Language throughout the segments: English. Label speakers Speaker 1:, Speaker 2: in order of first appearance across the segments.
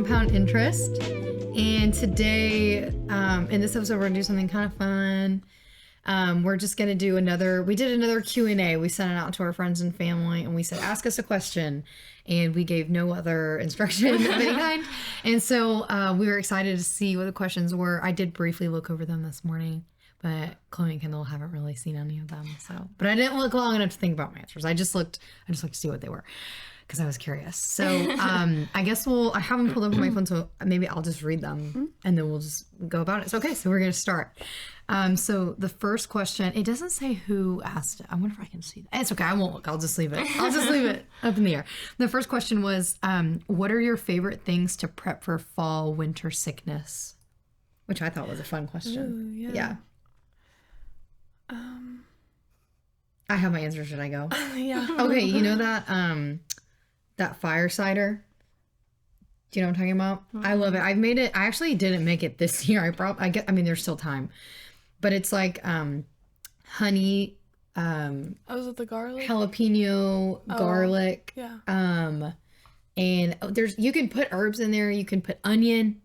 Speaker 1: Compound Interest. And today, in this episode, we're going to do something kind of fun. We're just going to do we did another Q&A. We sent it out to our friends and family, and we said, ask us a question. And we gave no other instruction of any kind. And so we were excited to see what the questions were. I did briefly look over them this morning, but Chloe and Kendall haven't really seen any of them. But I didn't look long enough to think about my answers. I just looked to see what they were, because I was curious. So I guess I have them pulled up on my phone, so maybe I'll just read them and then we'll just go about it. So, okay, so we're going to start. So the first question, it doesn't say who asked it. I wonder if I can see that. It's okay, I won't look. I'll just leave it. I'll just leave it up in the air. The first question was, what are your favorite things to prep for fall, winter sickness? Which I thought was a fun question.
Speaker 2: Ooh,
Speaker 1: yeah. I have my answer. Should I go?
Speaker 2: Yeah.
Speaker 1: Okay, you know that fire cider? Do you know what I'm talking about? I love it. I've made it. I actually didn't make it this year. I mean, there's still time, but it's like honey.
Speaker 2: Was it the garlic?
Speaker 1: Jalapeno, garlic.
Speaker 2: Yeah.
Speaker 1: And you can put herbs in there. You can put onion.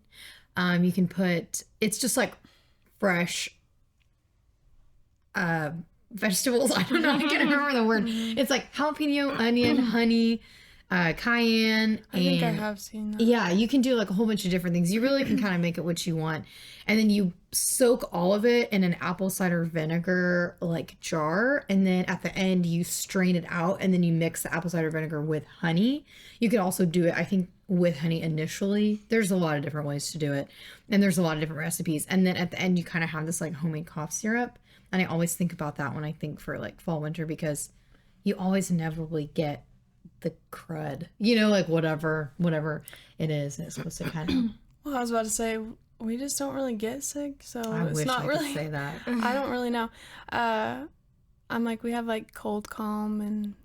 Speaker 1: You can put. It's just like fresh. Vegetables. I don't know. I can't remember the word. It's like jalapeno, onion, honey, cayenne.
Speaker 2: I think I have seen that.
Speaker 1: Yeah, you can do like a whole bunch of different things. You really can kind of make it what you want. And then you soak all of it in an apple cider vinegar like jar. And then at the end you strain it out and then you mix the apple cider vinegar with honey. You could also do it, I think, with honey initially. There's a lot of different ways to do it. And there's a lot of different recipes. And then at the end you kind of have this like homemade cough syrup. And I always think about that when I think for like fall, winter, because you always inevitably get the crud, like whatever it is. It's supposed to kind of.
Speaker 2: Well, I was about to say, we just don't really get sick, so it's not really.
Speaker 1: Could say that.
Speaker 2: I don't really know. I'm like, we have like cold calm and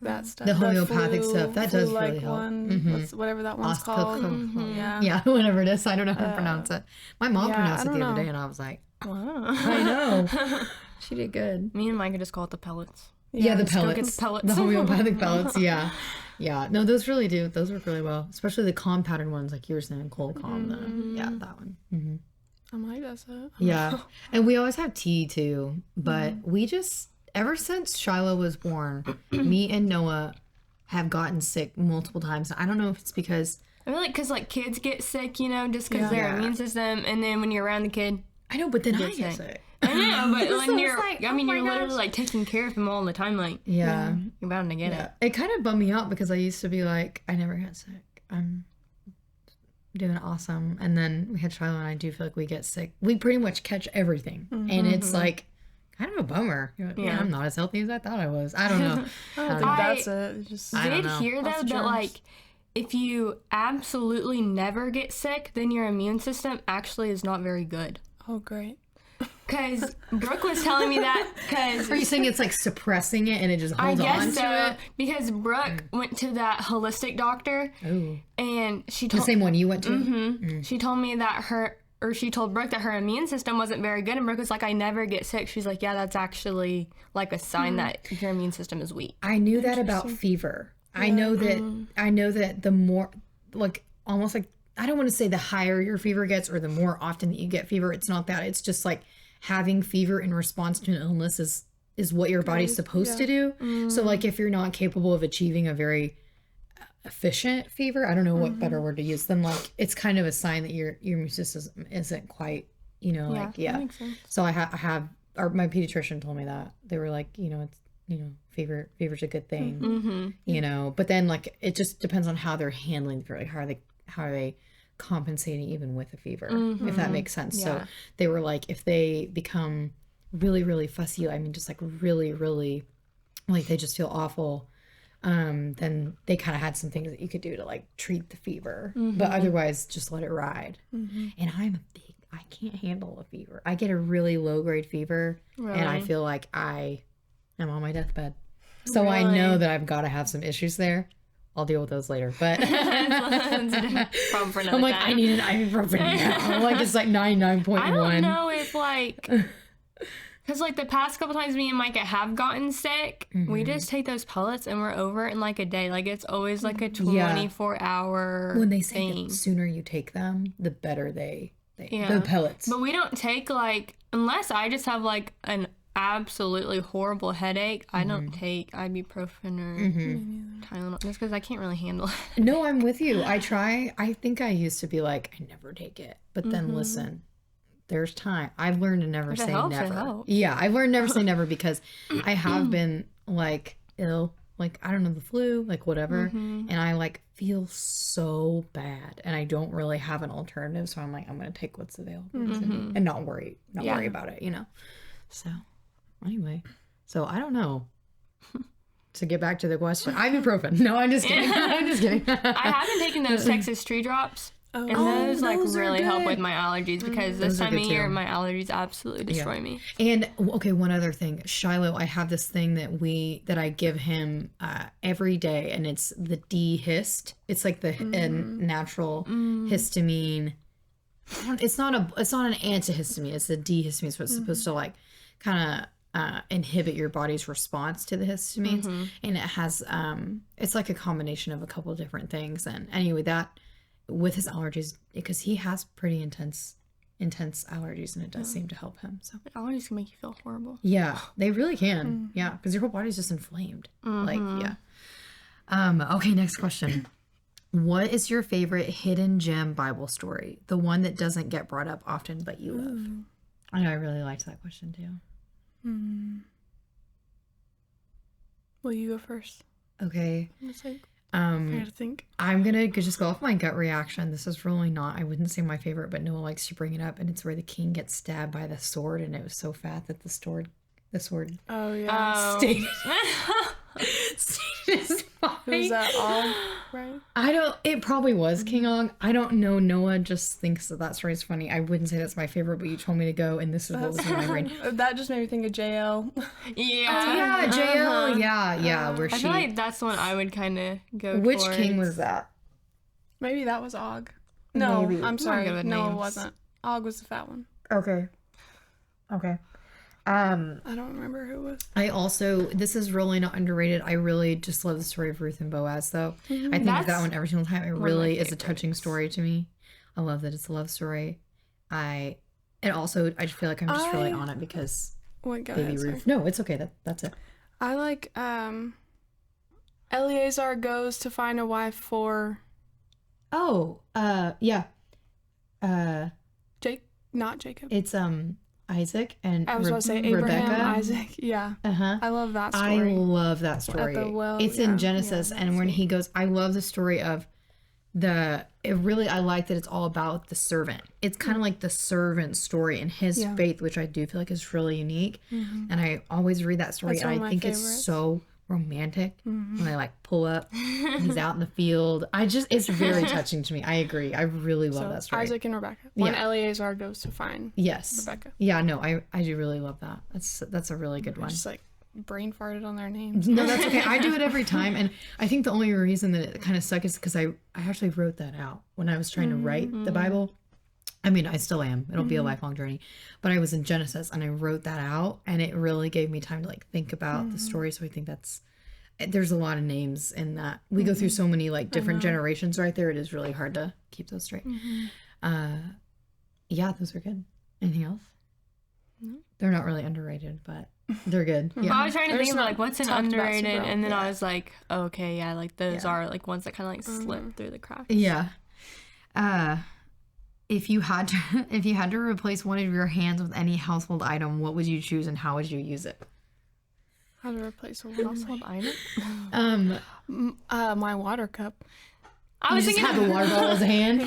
Speaker 2: that stuff.
Speaker 1: The homeopathic stuff that does
Speaker 2: like
Speaker 1: really help.
Speaker 2: One, whatever that one's called.
Speaker 1: Yeah, whatever it is. I don't know how to pronounce it. My mom pronounced it the other day, and I was like,
Speaker 3: wow.
Speaker 1: I know. She did good.
Speaker 3: Me and Micah just call it the pellets.
Speaker 1: Yeah, the pellets.
Speaker 3: Get the pellets.
Speaker 1: The homeopathic pellets, yeah. Yeah. No, those really do. Those work really well. Especially the compounded ones, like you were saying, cold calm. Yeah, that one. Mm-hmm.
Speaker 2: I might that's it.
Speaker 1: Yeah. And we always have tea too. But we just, ever since Shiloh was born, me and Noah have gotten sick multiple times. I don't know if it's because...
Speaker 3: I feel like because like kids get sick, just because their immune system, and then when you're around the kid...
Speaker 1: I know, but then I get sick.
Speaker 3: I know, but when you're,
Speaker 1: like,
Speaker 3: you're literally like taking care of them all the time, like,
Speaker 1: you're
Speaker 3: bound to get it.
Speaker 1: It kind of bummed me out because I used to be like, I never get sick. I'm doing awesome. And then we had Shiloh, and I do feel like we get sick. We pretty much catch everything. And it's like kind of a bummer. You're like, I'm not as healthy as I thought I was. I don't know.
Speaker 2: I don't think that's it. Just,
Speaker 3: I did hear though that like, if you absolutely never get sick, then your immune system actually is not very good.
Speaker 2: Oh, great.
Speaker 3: Because Brooke was telling me that.
Speaker 1: Are you saying it's like suppressing it and it just holds on to it? I guess so.
Speaker 3: Because Brooke went to that holistic doctor.
Speaker 1: Ooh.
Speaker 3: And she told...
Speaker 1: The same one you went to?
Speaker 3: Mm-hmm. She told me that she told Brooke that her immune system wasn't very good. And Brooke was like, I never get sick. She's like, yeah, that's actually like a sign that your immune system is weak.
Speaker 1: I knew that about fever. Yeah. I know that the more, like, almost like, I don't want to say the higher your fever gets or the more often that you get fever. It's not that. It's just like having fever in response to an illness is what your body's supposed to do. So like if you're not capable of achieving a very efficient fever, I don't know what better word to use, then like it's kind of a sign that your immune system isn't quite,
Speaker 3: that makes sense.
Speaker 1: So my pediatrician told me that. They were like, it's, fever's a good thing, but then like it just depends on how they're handling the fever, like how are they compensating even with a fever, if that makes sense. Yeah. So they were like, if they become really, really fussy, I mean, just like really, really, like they just feel awful, then they kind of had some things that you could do to like treat the fever, but otherwise just let it ride. And I can't handle a fever. I get a really low grade fever, and I feel like I am on my deathbed. So I know that I've got to have some issues there. I'll deal with those later, but
Speaker 3: I'm
Speaker 1: like, I need an ibuprofen now. Like it's like 99.1.
Speaker 3: I don't know if like Because, like, the past couple times me and Micah have gotten sick, we just take those pellets and we're over it in, like, a day. Like, it's always, like, a 24-hour
Speaker 1: When they say
Speaker 3: thing.
Speaker 1: the sooner you take them, the better the pellets.
Speaker 3: But we don't take, like, unless I just have, like, an absolutely horrible headache, I don't take ibuprofen or Tylenol just because I can't really handle it.
Speaker 1: No, I'm with you. I think I used to be like, I never take it. But then listen, there's time. I've learned to never say never. Yeah, I've learned never say never because I have been like ill, like I don't know, the flu, like whatever, and I like feel so bad, and I don't really have an alternative, so I'm like, I'm gonna take what's available and not worry about it, you know. So anyway, so I don't know. To get back to the question, ibuprofen. No, I'm just kidding. I'm just kidding.
Speaker 3: I have been taking those Texas tree drops. And those like really help with my allergies because this time of year my allergies absolutely destroy me.
Speaker 1: And okay, one other thing, Shiloh, I have this thing that I give him every day, and it's the D-Hist. It's like the natural histamine. It's not an antihistamine. It's a D-histamine. So it's supposed to like kind of inhibit your body's response to the histamines, and it has it's like a combination of a couple of different things. And anyway, that. With his allergies, because he has pretty intense allergies, and it does seem to help him. So
Speaker 3: allergies can make you feel horrible.
Speaker 1: Yeah, they really can. Yeah, because your whole body's just inflamed. Like, yeah. Okay, next question. What is your favorite hidden gem Bible story? The one that doesn't get brought up often, but you love. I know, I really liked that question too.
Speaker 2: Will you go first?
Speaker 1: Okay.
Speaker 2: I had to think.
Speaker 1: I'm gonna just go off my gut reaction. This is really not, I wouldn't say my favorite, but Noah likes to bring it up, and it's where the king gets stabbed by the sword, and it was so fat that the sword
Speaker 2: Oh yeah.
Speaker 1: stayed his body.
Speaker 2: Was that all right?
Speaker 1: It probably was King Og. I don't know. Noah just thinks that story is funny. I wouldn't say that's my favorite, but you told me to go, and this is what was in my brain.
Speaker 2: That just made me think of JL.
Speaker 1: Yeah, JL. Yeah, where
Speaker 3: I feel like that's the one I would kind of go
Speaker 1: Which
Speaker 3: towards.
Speaker 1: king was that?
Speaker 2: Maybe that was Og. No,
Speaker 1: Maybe.
Speaker 2: I'm sorry.
Speaker 3: good with
Speaker 2: No,
Speaker 3: names.
Speaker 2: it wasn't. Og was the fat one.
Speaker 1: Okay.
Speaker 2: I don't remember who it was.
Speaker 1: I also, this is really not underrated. I really just love the story of Ruth and Boaz, though. I think of that one every single time. It really is a touching story to me. I love that it's a love story. And also, I just feel like I'm just really on it because baby Ruth. No, it's okay. That's it.
Speaker 2: I like Eleazar goes to find a wife for.
Speaker 1: Oh, yeah.
Speaker 2: Not Jacob.
Speaker 1: It's Isaac and
Speaker 2: I was about to say Abraham,
Speaker 1: Rebecca.
Speaker 2: Isaac. Yeah.
Speaker 1: I
Speaker 2: love that story.
Speaker 1: I love that story.
Speaker 2: At the well,
Speaker 1: it's in Genesis, and when he goes, I love the story of I like that it's all about the servant. It's kind of like the servant story and his faith, which I do feel like is really unique. And I always read that story, and I think it's so romantic when I like pull up and he's out in the field. It's very touching to me. I agree. I really love that story.
Speaker 2: Isaac and Rebecca. When Eleazar goes to find Rebecca.
Speaker 1: Yeah, no, I do really love that. That's a really good one.
Speaker 2: Just like brain farted on their names.
Speaker 1: No, that's okay. I do it every time, and I think the only reason that it kind of suck is because I actually wrote that out when I was trying to write the Bible. I mean, I still am. It'll be a lifelong journey. But I was in Genesis, and I wrote that out, and it really gave me time to like think about the story. So I think there's a lot of names in that. We go through so many like different generations right there. It is really hard to keep those straight. Yeah, those are good. Anything else? No. They're not really underrated, but they're good. Yeah.
Speaker 3: I was trying to think about like what's an underrated, and then I was like, okay, yeah, like those are like ones that kind of like slip through the cracks.
Speaker 1: Yeah. If you had to replace one of your hands with any household item, what would you choose and how would you use it?
Speaker 2: How to replace a household
Speaker 3: item?
Speaker 2: My water cup.
Speaker 3: I was thinking
Speaker 1: have a water bottle as a hand.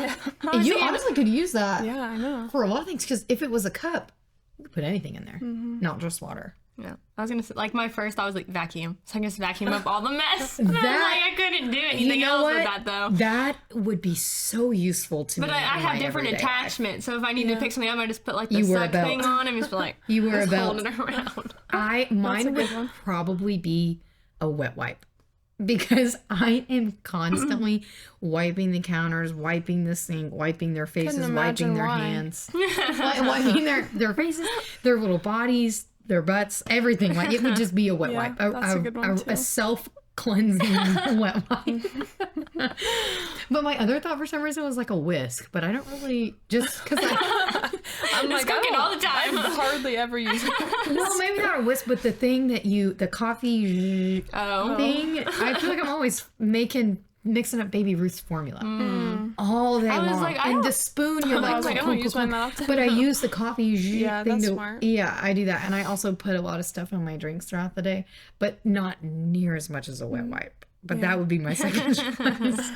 Speaker 1: You honestly could use that.
Speaker 2: Yeah, I know.
Speaker 1: For a lot of things, because if it was a cup, you could put anything in there, not just water.
Speaker 3: Yeah, I was gonna say like my first thought was like vacuum, so I can just vacuum up all the mess. I couldn't do anything else with that though.
Speaker 1: That would be so useful to me.
Speaker 3: But I have different attachments, so if I need to pick something up, I just put like the suck thing on and just like
Speaker 1: you wear a belt.
Speaker 3: Holding it around.
Speaker 1: Mine would probably be a wet wipe. Because I am constantly wiping the counters, wiping the sink, wiping their faces, wiping their hands, wiping their faces, their little bodies, their butts, everything. Like it would just be a wet wipe,
Speaker 2: that's a good one, too.
Speaker 1: a self-cleansing wet wipe. But my other thought for some reason was like a whisk, but I don't really just because
Speaker 2: I'm like,
Speaker 3: cooking all the time.
Speaker 2: I hardly ever use it.
Speaker 1: no, maybe not a whisk, but the thing that the coffee thing. I feel like I'm always mixing up Baby Ruth's formula all day long.
Speaker 3: like,
Speaker 1: and the spoon, you're
Speaker 2: I was
Speaker 1: like,
Speaker 2: like, I don't use my mouth.
Speaker 1: but I use the coffee
Speaker 2: Yeah,
Speaker 1: thing
Speaker 2: that's
Speaker 1: to,
Speaker 2: smart.
Speaker 1: yeah, I do that. And I also put a lot of stuff on my drinks throughout the day, but not near as much as a wet wipe. But that would be my second choice.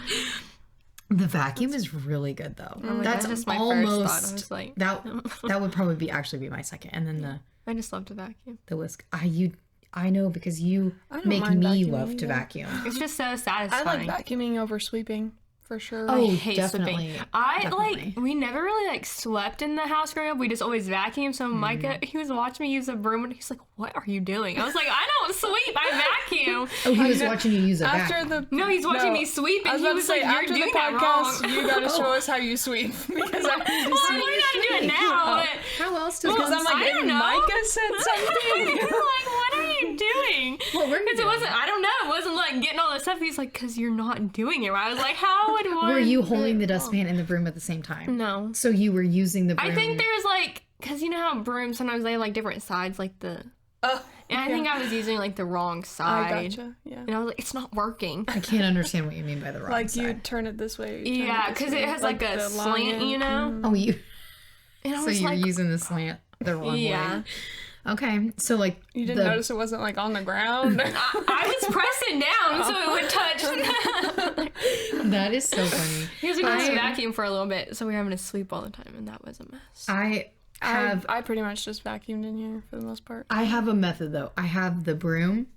Speaker 1: The vacuum is really good though. That's
Speaker 3: just my
Speaker 1: almost
Speaker 3: first thought. I was like,
Speaker 1: that would probably actually be my second. And then
Speaker 3: I just love to vacuum.
Speaker 1: the whisk. I know because you
Speaker 2: don't
Speaker 1: make
Speaker 2: mind
Speaker 1: me
Speaker 2: vacuuming
Speaker 1: love to
Speaker 2: either.
Speaker 1: vacuum.
Speaker 3: It's just so
Speaker 2: I
Speaker 3: satisfying.
Speaker 2: like vacuuming over sweeping for sure.
Speaker 1: Oh,
Speaker 3: I hate
Speaker 1: definitely.
Speaker 3: sweeping. I
Speaker 1: Definitely.
Speaker 3: we never really like swept in the house growing up. We just always vacuumed. So Micah, he was watching me use a broom and he's like, "What are you doing?" I was like, "I don't sweep. I vacuum."
Speaker 1: Oh, he was watching you use a
Speaker 2: After
Speaker 1: vacuum.
Speaker 3: No, he's watching me sweep,
Speaker 2: I
Speaker 3: and
Speaker 2: was
Speaker 3: he
Speaker 2: about to
Speaker 3: was
Speaker 2: say,
Speaker 3: like, "You're
Speaker 2: after
Speaker 3: doing
Speaker 2: the
Speaker 3: that
Speaker 2: podcast,
Speaker 3: wrong."
Speaker 2: you gotta show us how you sweep because I need to
Speaker 3: Well,
Speaker 2: see.
Speaker 3: I'm not doing it now. But
Speaker 1: How else does
Speaker 2: Because
Speaker 1: one
Speaker 2: I'm like,
Speaker 3: I don't
Speaker 2: and
Speaker 3: know.
Speaker 2: Micah said something.
Speaker 3: like, what are you doing?
Speaker 1: What were you
Speaker 3: Because it
Speaker 1: doing?
Speaker 3: wasn't. I don't know. It wasn't like getting all this stuff. He's like, "Because you're not doing it right." I was like, "How would one?"
Speaker 1: Were you holding the dustpan and the broom at the same time?
Speaker 3: No.
Speaker 1: So you were using the broom.
Speaker 3: I think there was like, because you know how brooms sometimes they have like different sides, like the. And I think I was using like the wrong
Speaker 2: I
Speaker 3: side.
Speaker 2: gotcha. Yeah.
Speaker 3: And I was like, it's not working.
Speaker 1: I can't understand what you mean by the wrong
Speaker 2: Like
Speaker 1: side.
Speaker 2: you turn it this way. you turn
Speaker 3: Yeah,
Speaker 2: it this
Speaker 3: because it
Speaker 2: way.
Speaker 3: has like a
Speaker 2: the
Speaker 3: slant,
Speaker 2: lion.
Speaker 3: you know?
Speaker 1: Oh, you.
Speaker 3: And I
Speaker 1: So
Speaker 3: was
Speaker 1: you were
Speaker 3: like,
Speaker 1: using the slant the wrong
Speaker 3: yeah.
Speaker 1: way. Okay, so like
Speaker 2: You didn't notice it wasn't like on the ground.
Speaker 3: I was pressing down so it would touch.
Speaker 1: that is so funny.
Speaker 3: Because we didn't vacuum for a little bit, so we were having to sweep all the time, and that was a mess.
Speaker 1: I have
Speaker 2: I pretty much just vacuumed in here for the most part.
Speaker 1: I have a method though. I have the broom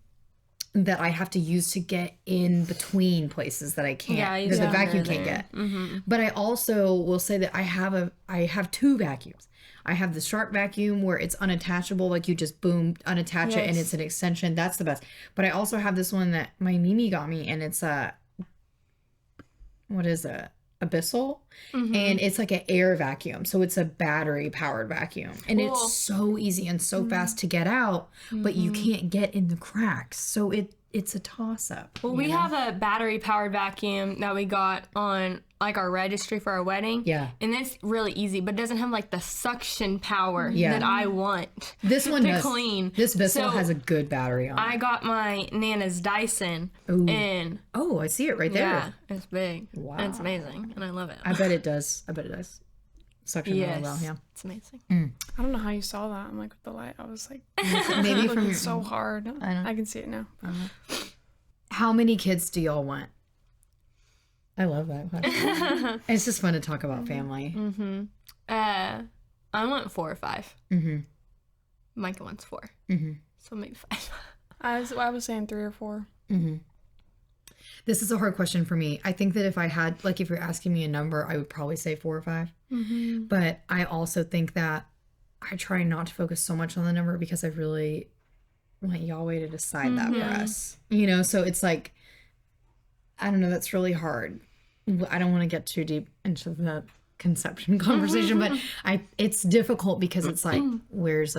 Speaker 1: that I have to use to get in between places that I can't,
Speaker 3: Yeah, you
Speaker 1: that the
Speaker 3: said
Speaker 1: vacuum
Speaker 3: there.
Speaker 1: can't get. But I also will say that I have two vacuums. I have the Shark vacuum where it's unattachable, like you just boom, unattach it and it's an extension. That's the best. But I also have this one that my Mimi got me, and it's what is it? Abyssal, and it's like an air vacuum, so it's a battery powered vacuum, and
Speaker 3: Cool.
Speaker 1: it's so easy and so fast to get out, but you can't get in the cracks, so it's a toss up.
Speaker 3: Well, we have a battery powered vacuum that we got on like our registry for our wedding.
Speaker 1: Yeah.
Speaker 3: And it's really easy, but it doesn't have like the suction power
Speaker 1: Yeah.
Speaker 3: that I want.
Speaker 1: This one
Speaker 3: to
Speaker 1: does
Speaker 3: clean.
Speaker 1: This Bissell
Speaker 3: So,
Speaker 1: has a good battery on
Speaker 3: I
Speaker 1: it.
Speaker 3: got my Nana's Dyson,
Speaker 1: Ooh.
Speaker 3: and
Speaker 1: Oh, I see it right there.
Speaker 3: yeah, it's big.
Speaker 1: Wow.
Speaker 3: And it's amazing, and I love it.
Speaker 1: I bet it does. Suction really
Speaker 3: yes,
Speaker 1: well, yeah.
Speaker 3: it's amazing.
Speaker 2: I don't know how you saw that. I'm like with the light. I was like,
Speaker 1: Maybe from
Speaker 2: looking
Speaker 1: your,
Speaker 2: so hard. I can see it now.
Speaker 1: how many kids do y'all want? I love that question. It's just fun to talk about family.
Speaker 3: I want 4 or 5. Micah wants 4. So maybe 5.
Speaker 2: I was saying 3 or 4.
Speaker 1: This is a hard question for me. I think that if I had, like, if you're asking me a number, I would probably say 4 or 5. But I also think that I try not to focus so much on the number because I really want Yahweh to decide that for us. You know, so it's like, I don't know, that's really hard. I don't want to get too deep into the conception conversation, but it's difficult because it's like, where's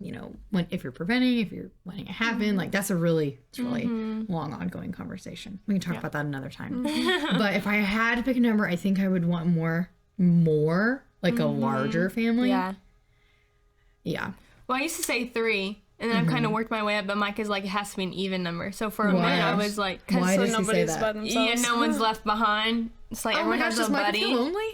Speaker 1: you know, if you're preventing, if you're letting it happen, like that's it's really long ongoing conversation. We can talk about that another time. But if I had to pick a number, I think I would want more like a larger family.
Speaker 3: Yeah.
Speaker 1: Yeah.
Speaker 3: Well, I used to say 3, and then I've kind of worked my way up, but Micah's like, it has to be an even number. So for a minute, I was like, because
Speaker 1: Why
Speaker 2: So
Speaker 1: does he say
Speaker 2: nobody's
Speaker 1: that?
Speaker 2: by themselves.
Speaker 3: no one's left behind. It's like
Speaker 1: Oh my
Speaker 3: everyone
Speaker 1: gosh,
Speaker 3: has
Speaker 1: does
Speaker 3: a
Speaker 1: Micah
Speaker 3: buddy.
Speaker 1: feel lonely?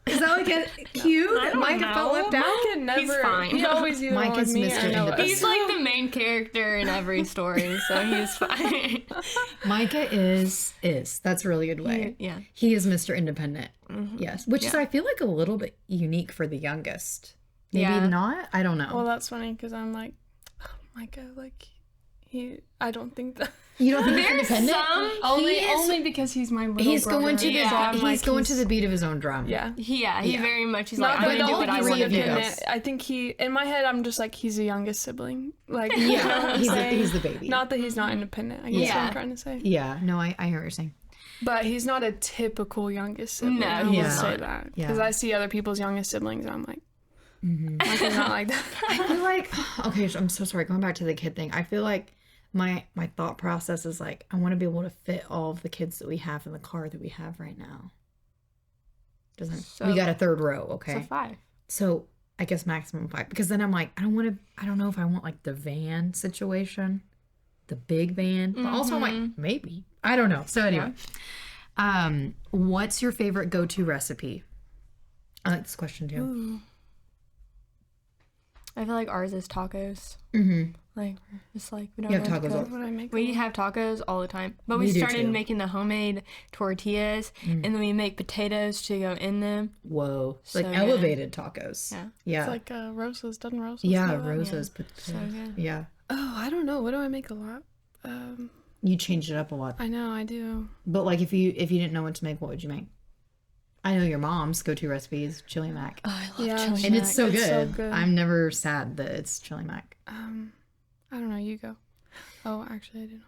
Speaker 1: Is that like a cute that Micah felt left out?
Speaker 2: Micah never.
Speaker 3: He's fine.
Speaker 2: He always either
Speaker 1: Micah's
Speaker 2: on me
Speaker 1: Mr.
Speaker 2: or no
Speaker 1: Independent.
Speaker 2: us.
Speaker 3: He's like the main character in every story, so he's fine.
Speaker 1: Micah is. That's a really good way.
Speaker 3: Yeah.
Speaker 1: He is Mr. Independent. Yes. Which is, I feel like, a little bit unique for the youngest. Maybe
Speaker 3: Yeah.
Speaker 1: not? I don't know.
Speaker 2: Well, that's funny because I'm like, oh, Micah, like I don't think that.
Speaker 1: You don't think he's
Speaker 3: There's
Speaker 1: independent?
Speaker 3: some.
Speaker 2: Only because he's my little
Speaker 1: He's
Speaker 2: brother.
Speaker 1: going to the
Speaker 3: Yeah.
Speaker 1: he's going to the beat of his own drum.
Speaker 2: Yeah.
Speaker 3: He very much. He's
Speaker 2: Not
Speaker 3: like, I'm
Speaker 2: that
Speaker 3: gonna do
Speaker 1: all
Speaker 3: what I
Speaker 1: three
Speaker 3: want to
Speaker 1: of you
Speaker 3: do.
Speaker 1: guys-
Speaker 2: I think he, in my head, I'm just like, he's the youngest sibling. Like,
Speaker 1: Yeah,
Speaker 2: you know what I'm saying?
Speaker 1: he's the baby.
Speaker 2: Not that he's not independent, I guess what
Speaker 3: Yeah.
Speaker 2: I'm trying to say.
Speaker 1: Yeah, no, I hear what you're saying.
Speaker 2: But he's not a typical youngest sibling.
Speaker 3: No,
Speaker 2: I
Speaker 3: he's
Speaker 2: will
Speaker 1: not.
Speaker 2: say that.
Speaker 1: Yeah.
Speaker 2: Because I see other people's youngest siblings, and I'm like, Michael's not like that.
Speaker 1: I feel like, okay, so I'm so sorry. Going back to the kid thing, I feel like my thought process is like, I want to be able to fit all of the kids that we have in the car that we have right now. We got a third row, okay?
Speaker 3: So 5.
Speaker 1: So I guess maximum 5. Because then I'm like, I don't know if I want like the van situation, the big van. But also I'm like, maybe. I don't know. So anyway, what's your favorite go-to recipe? I like this question too.
Speaker 2: Ooh.
Speaker 3: I feel like ours is tacos. Like, it's like, we don't
Speaker 1: You have
Speaker 3: really
Speaker 1: tacos
Speaker 3: cook.
Speaker 1: all-
Speaker 2: What I make?
Speaker 3: We have tacos all the time. But we
Speaker 1: We do
Speaker 3: started
Speaker 1: too.
Speaker 3: making the homemade tortillas, and then we make potatoes to go in them.
Speaker 1: Whoa.
Speaker 3: So
Speaker 1: Like
Speaker 3: good.
Speaker 1: elevated tacos.
Speaker 3: Yeah.
Speaker 1: Yeah.
Speaker 2: It's like Rosa's. Doesn't Rosa's
Speaker 1: Yeah,
Speaker 2: do that?
Speaker 1: Rosa's
Speaker 3: So
Speaker 1: potatoes.
Speaker 3: good.
Speaker 1: Yeah.
Speaker 2: Oh, I don't know. What do I make a lot?
Speaker 1: You changed it up a lot.
Speaker 2: I know I do.
Speaker 1: But like if you didn't know what to make, what would you make? I know your mom's go-to recipe is chili mac.
Speaker 3: Oh, I love
Speaker 2: Yeah,
Speaker 3: chili
Speaker 1: and
Speaker 3: mac.
Speaker 1: it's so
Speaker 2: It's
Speaker 1: good.
Speaker 2: so good.
Speaker 1: I'm never sad that it's chili mac.
Speaker 2: I don't know. You go. Oh, actually, I do know.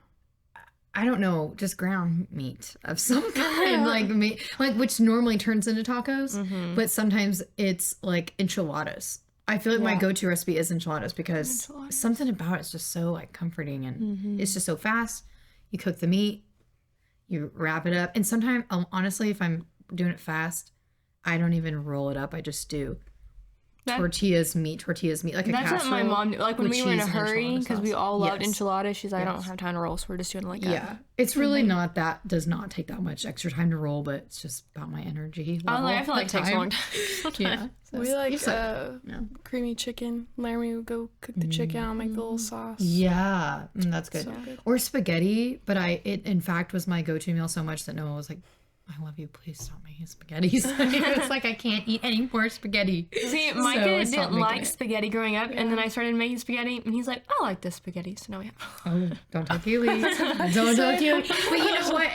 Speaker 1: I don't know, just ground meat of some kind, like meat, like which normally turns into tacos, but sometimes it's like enchiladas. I feel like my go-to recipe is enchiladas because something about it's just so like comforting and it's just so fast. You cook the meat, you wrap it up, and sometimes honestly, if I'm doing it fast, I don't even roll it up. I just do
Speaker 3: That-
Speaker 1: tortillas, meat, like a
Speaker 3: That's what
Speaker 1: casserole.
Speaker 3: my mom did. Like when
Speaker 1: with
Speaker 3: we were in a
Speaker 1: cheese and
Speaker 3: hurry,
Speaker 1: enchilada
Speaker 3: because we
Speaker 1: sauce.
Speaker 3: all loved
Speaker 1: Yes.
Speaker 3: enchiladas. She's like, I don't
Speaker 1: Yes.
Speaker 3: have time to roll, so we're just doing like
Speaker 1: Yeah, it's really not that does not take that much extra time to roll, but it's just about my energy.
Speaker 3: I,
Speaker 1: level
Speaker 3: I feel like
Speaker 1: at
Speaker 3: it takes a
Speaker 1: time.
Speaker 3: long time. sometimes.
Speaker 1: Yeah, so
Speaker 2: We like
Speaker 1: just yeah.
Speaker 2: creamy chicken. Laramie would go cook the chicken. I'll make the little sauce.
Speaker 1: Yeah, that's good.
Speaker 2: So good.
Speaker 1: Or spaghetti, but it in fact was my go-to meal so much that Noah was like, "I love you. Please stop making spaghetti." It's like I can't eat any more spaghetti.
Speaker 3: See,
Speaker 1: So
Speaker 3: Micah
Speaker 1: I stopped
Speaker 3: didn't
Speaker 1: making
Speaker 3: like
Speaker 1: it.
Speaker 3: spaghetti growing up, and then I started making spaghetti, and he's like, I like this spaghetti, so now we have.
Speaker 1: Oh, don't tell Keely. Don't tell Keely. But you know what?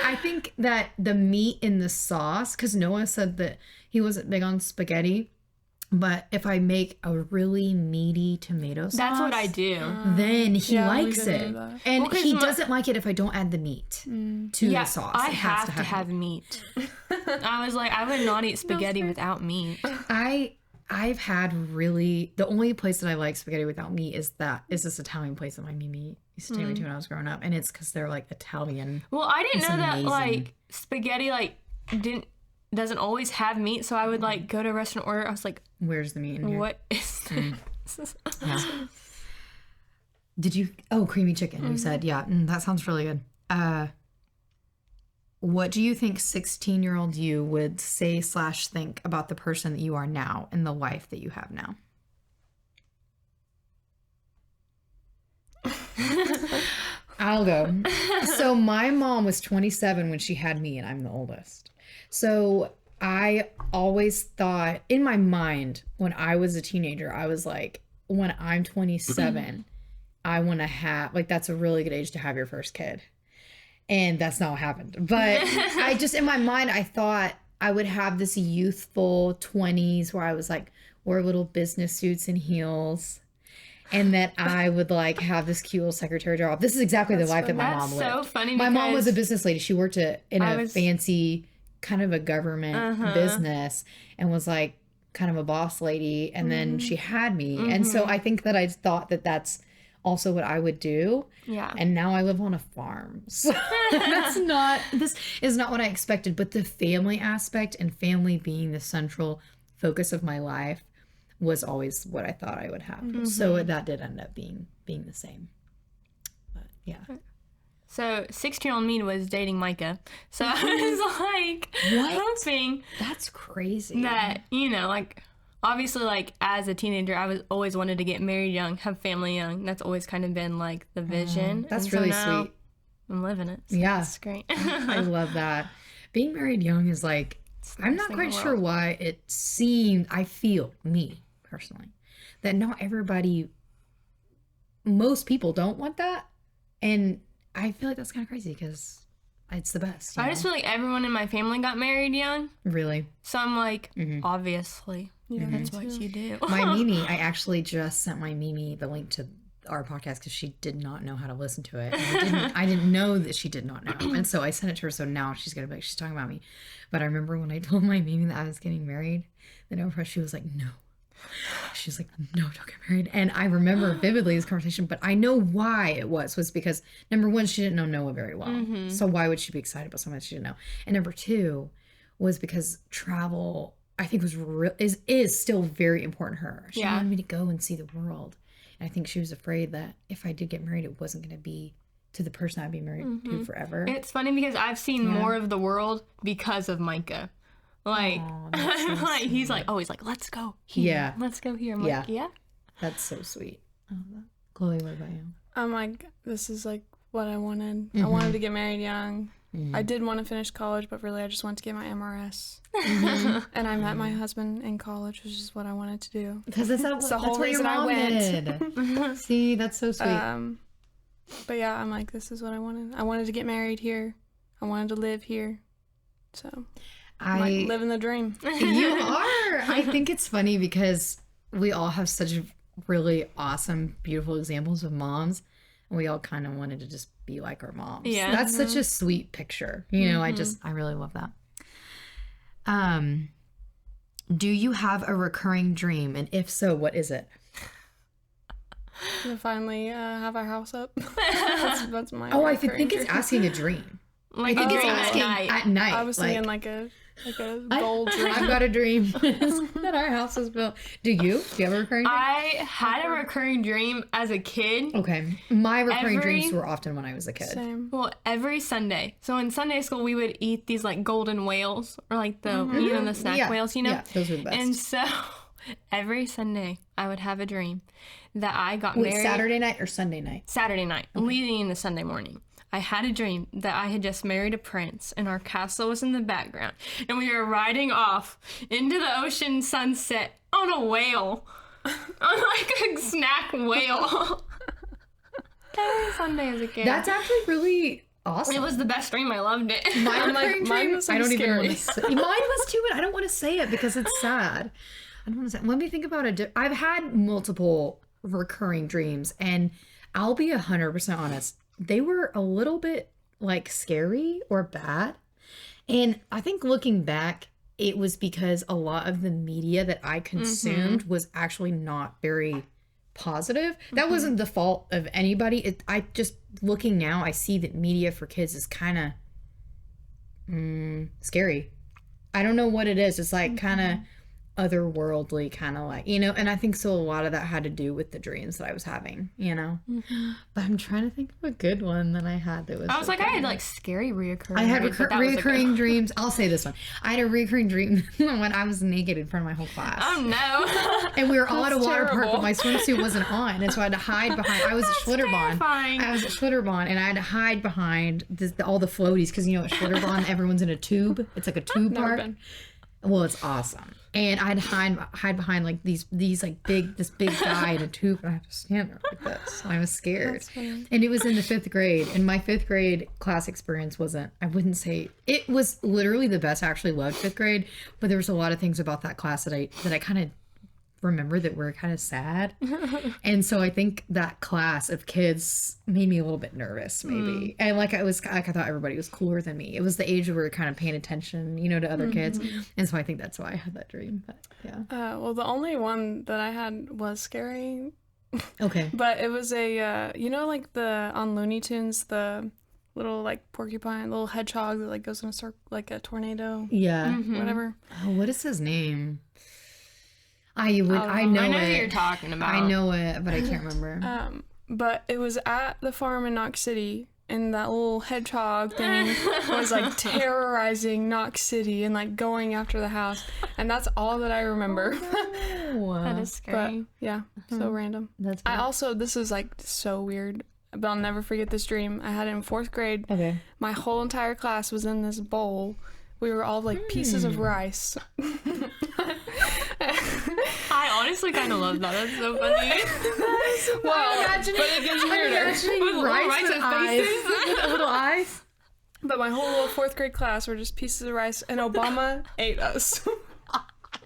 Speaker 1: I think that the meat in the sauce, because Noah said that he wasn't big on spaghetti, but if I make a really meaty tomato sauce,
Speaker 3: That's what I do.
Speaker 1: then he
Speaker 2: Yeah, we
Speaker 1: likes
Speaker 2: did
Speaker 1: it.
Speaker 2: do that.
Speaker 1: And
Speaker 3: Well, 'cause
Speaker 1: he
Speaker 3: my-
Speaker 1: doesn't like it if I don't add the meat to
Speaker 3: Yeah,
Speaker 1: the sauce.
Speaker 3: I
Speaker 1: It has
Speaker 3: have to have
Speaker 1: meat.
Speaker 3: meat. I was like, I would not eat spaghetti without meat.
Speaker 1: I've had really the only place that I like spaghetti without meat is this Italian place that my Mimi used to take me to when I was growing up, and it's because they're like Italian.
Speaker 3: Well, I didn't
Speaker 1: It's
Speaker 3: know that
Speaker 1: amazing.
Speaker 3: like spaghetti doesn't always have meat, so I would like go to a restaurant order. I was like,
Speaker 1: Where's the meat in here?
Speaker 3: what is this?
Speaker 1: Yeah. Did you? Oh, creamy chicken. You said, yeah. That sounds really good. What do you think 16-year-old you would say / think about the person that you are now and the life that you have now? I'll go. So my mom was 27 when she had me, and I'm the oldest. So I always thought in my mind when I was a teenager, I was like, when I'm 27, I want to have, like, that's a really good age to have your first kid. And that's not what happened. But I just, in my mind, I thought I would have this youthful 20s where I was like, wear little business suits and heels. And that I would like have this cute little secretary job. This is exactly the life that my
Speaker 3: That's
Speaker 1: mom
Speaker 3: so
Speaker 1: lived.
Speaker 3: funny.
Speaker 1: My mom was a
Speaker 3: because
Speaker 1: business lady. She worked in a fancy kind of a government business and was like kind of a boss lady. And then she had me. And so I think that I thought that that's also what I would do.
Speaker 3: Yeah.
Speaker 1: And now I live on a farm. So this is not what I expected. But the family aspect and family being the central focus of my life was always what I thought I would have. So that did end up being the same. But yeah.
Speaker 3: So 16-year-old me was dating Micah. So I was like hoping
Speaker 1: That's crazy.
Speaker 3: that, like obviously like as a teenager, I was always wanted to get married young, have family young. That's always kind of been like the vision.
Speaker 1: That's
Speaker 3: And so
Speaker 1: really
Speaker 3: now
Speaker 1: sweet.
Speaker 3: I'm living it. So
Speaker 1: Yeah.
Speaker 3: That's great.
Speaker 1: I love that. Being married young is like, I'm not
Speaker 3: thing
Speaker 1: quite
Speaker 3: in the
Speaker 1: sure
Speaker 3: world.
Speaker 1: why it seemed, I feel, me personally, that not everybody, most people don't want that. And I feel like that's kind of crazy because it's the best. you
Speaker 3: I just
Speaker 1: know?
Speaker 3: feel like everyone in my family got married young.
Speaker 1: Really.
Speaker 3: So I'm like, obviously,
Speaker 2: Yeah,
Speaker 3: that's what you do.
Speaker 1: My Mimi, I actually just sent my Mimi the link to our podcast because she did not know how to listen to it. And I didn't know that she did not know. And so I sent it to her. So now she's going to be like, she's talking about me. But I remember when I told my Mimi that I was getting married, she was like, no. She's like, no, don't get married. And I remember vividly this conversation, but I know why it was because number one, she didn't know Noah very well. So why would she be excited about someone that she didn't know? And number two was because travel, I think is still very important to her. She wanted me to go and see the world. And I think she was afraid that if I did get married, it wasn't going to be to the person I'd be married to forever.
Speaker 3: It's funny because I've seen more of the world because of Micah. Like, like he's like, always like, let's go here. Yeah. Let's go here. I'm like, yeah.
Speaker 1: That's so sweet. Chloe, what about you?
Speaker 2: I'm like, this is like what I wanted. I wanted to get married young. I did want to finish college, but really I just wanted to get my MRS. And I met my husband in college, which is what I wanted to do.
Speaker 1: Because that's the whole reason I went. See, that's so sweet.
Speaker 2: But yeah, I'm like, this is what I wanted. I wanted to get married here. I wanted to live here. So I'm like living the dream.
Speaker 1: You are. I think it's funny because we all have such really awesome, beautiful examples of moms. And we all kind of wanted to just be like our moms. Yeah. That's such a sweet picture. You know, I really love that. Do you have a recurring dream? And if so, what is it?
Speaker 2: To finally have our house up. that's my.
Speaker 1: Oh, I think it's asking a dream.
Speaker 3: Like
Speaker 1: I think it's
Speaker 3: asking
Speaker 1: at night.
Speaker 2: I was thinking like a gold dream.
Speaker 1: I've got a dream that our house is built. Do you have a recurring dream?
Speaker 3: I had a recurring dream as a kid.
Speaker 1: Okay. My recurring dreams were often when I was a kid.
Speaker 2: Same.
Speaker 3: Well, every Sunday. So in Sunday school, we would eat these like golden whales or like the, the snack whales,
Speaker 1: Yeah, those were the best.
Speaker 3: And so every Sunday, I would have a dream that I got married.
Speaker 1: Saturday night or Sunday night?
Speaker 3: Saturday night, leading into Sunday morning. I had a dream that I had just married a prince and our castle was in the background and we were riding off into the ocean sunset on a whale. On like a snack whale. Every Sunday as a kid.
Speaker 1: That's actually really awesome.
Speaker 3: It was the best dream. I loved it.
Speaker 2: Mine was
Speaker 1: I don't
Speaker 2: scary.
Speaker 1: even want to say mine was too, but I don't want to say it because it's sad. I don't want to say. Let me think about it. I've had multiple recurring dreams, and I'll be 100% honest. They were a little bit like scary or bad. And I think looking back, it was because a lot of the media that I consumed was actually not very positive. That wasn't the fault of anybody. I just looking now, I see that media for kids is kind of scary. I don't know what it is. It's like kind of otherworldly, kind of like, and I think so a lot of that had to do with the dreams that I was having, but I'm trying to think of a good one that I had that was
Speaker 3: I was like, I had like scary reoccurring
Speaker 1: I had
Speaker 3: dreams, but that was a good
Speaker 1: reoccurring
Speaker 3: one.
Speaker 1: dreams. I'll say this one. I had a reoccurring dream when I was naked in front of my whole class.
Speaker 3: Oh no.
Speaker 1: And we were all at a water park,
Speaker 2: terrible.
Speaker 1: but my swimsuit wasn't on, and so I had to hide behind. I was at Schlitterbahn.
Speaker 3: terrifying.
Speaker 1: I was at Schlitterbahn, and I had to hide behind all the floaties because at Schlitterbahn everyone's in a tube. It's like a tube
Speaker 2: Never
Speaker 1: park.
Speaker 2: been.
Speaker 1: Well, it's awesome. And I'd hide behind like these like this big guy in a tube, and I had to stand there like this. I was scared. And it was in the 5th grade, and my 5th grade class experience I wouldn't say it was literally the best. I actually loved 5th grade, but there was a lot of things about that class that I kind of remember that were kind of sad. And so I think that class of kids made me a little bit nervous, maybe. And I thought everybody was cooler than me. It was the age where we were kind of paying attention, to other kids. And so I think that's why I had that dream. But yeah.
Speaker 2: Well, the only one that I had was scary.
Speaker 1: Okay.
Speaker 2: But it was a, like on Looney Tunes, the little like porcupine, little hedgehog that like goes in a circle, like a tornado.
Speaker 1: Yeah.
Speaker 2: Whatever.
Speaker 1: Oh, what is his name? I know
Speaker 3: I know
Speaker 1: it.
Speaker 3: what you're talking about.
Speaker 1: I know it, but I can't remember.
Speaker 2: But it was at the farm in Knox City, and that little hedgehog thing was like terrorizing Knox City and like going after the house, and that's all that I remember.
Speaker 3: That is
Speaker 2: But
Speaker 3: scary.
Speaker 2: yeah, so random.
Speaker 1: That's
Speaker 2: I also, this is like so weird, but I'll never forget this dream. I had it in 4th grade.
Speaker 1: okay.
Speaker 2: My whole entire class was in this bowl. We were all like pieces of rice.
Speaker 3: I honestly kind of love that. That's so funny.
Speaker 2: Well, but it gets weirder.
Speaker 3: With little rice with faces.
Speaker 1: With little eyes.
Speaker 2: But my whole little 4th grade class were just pieces of rice, and Obama ate us.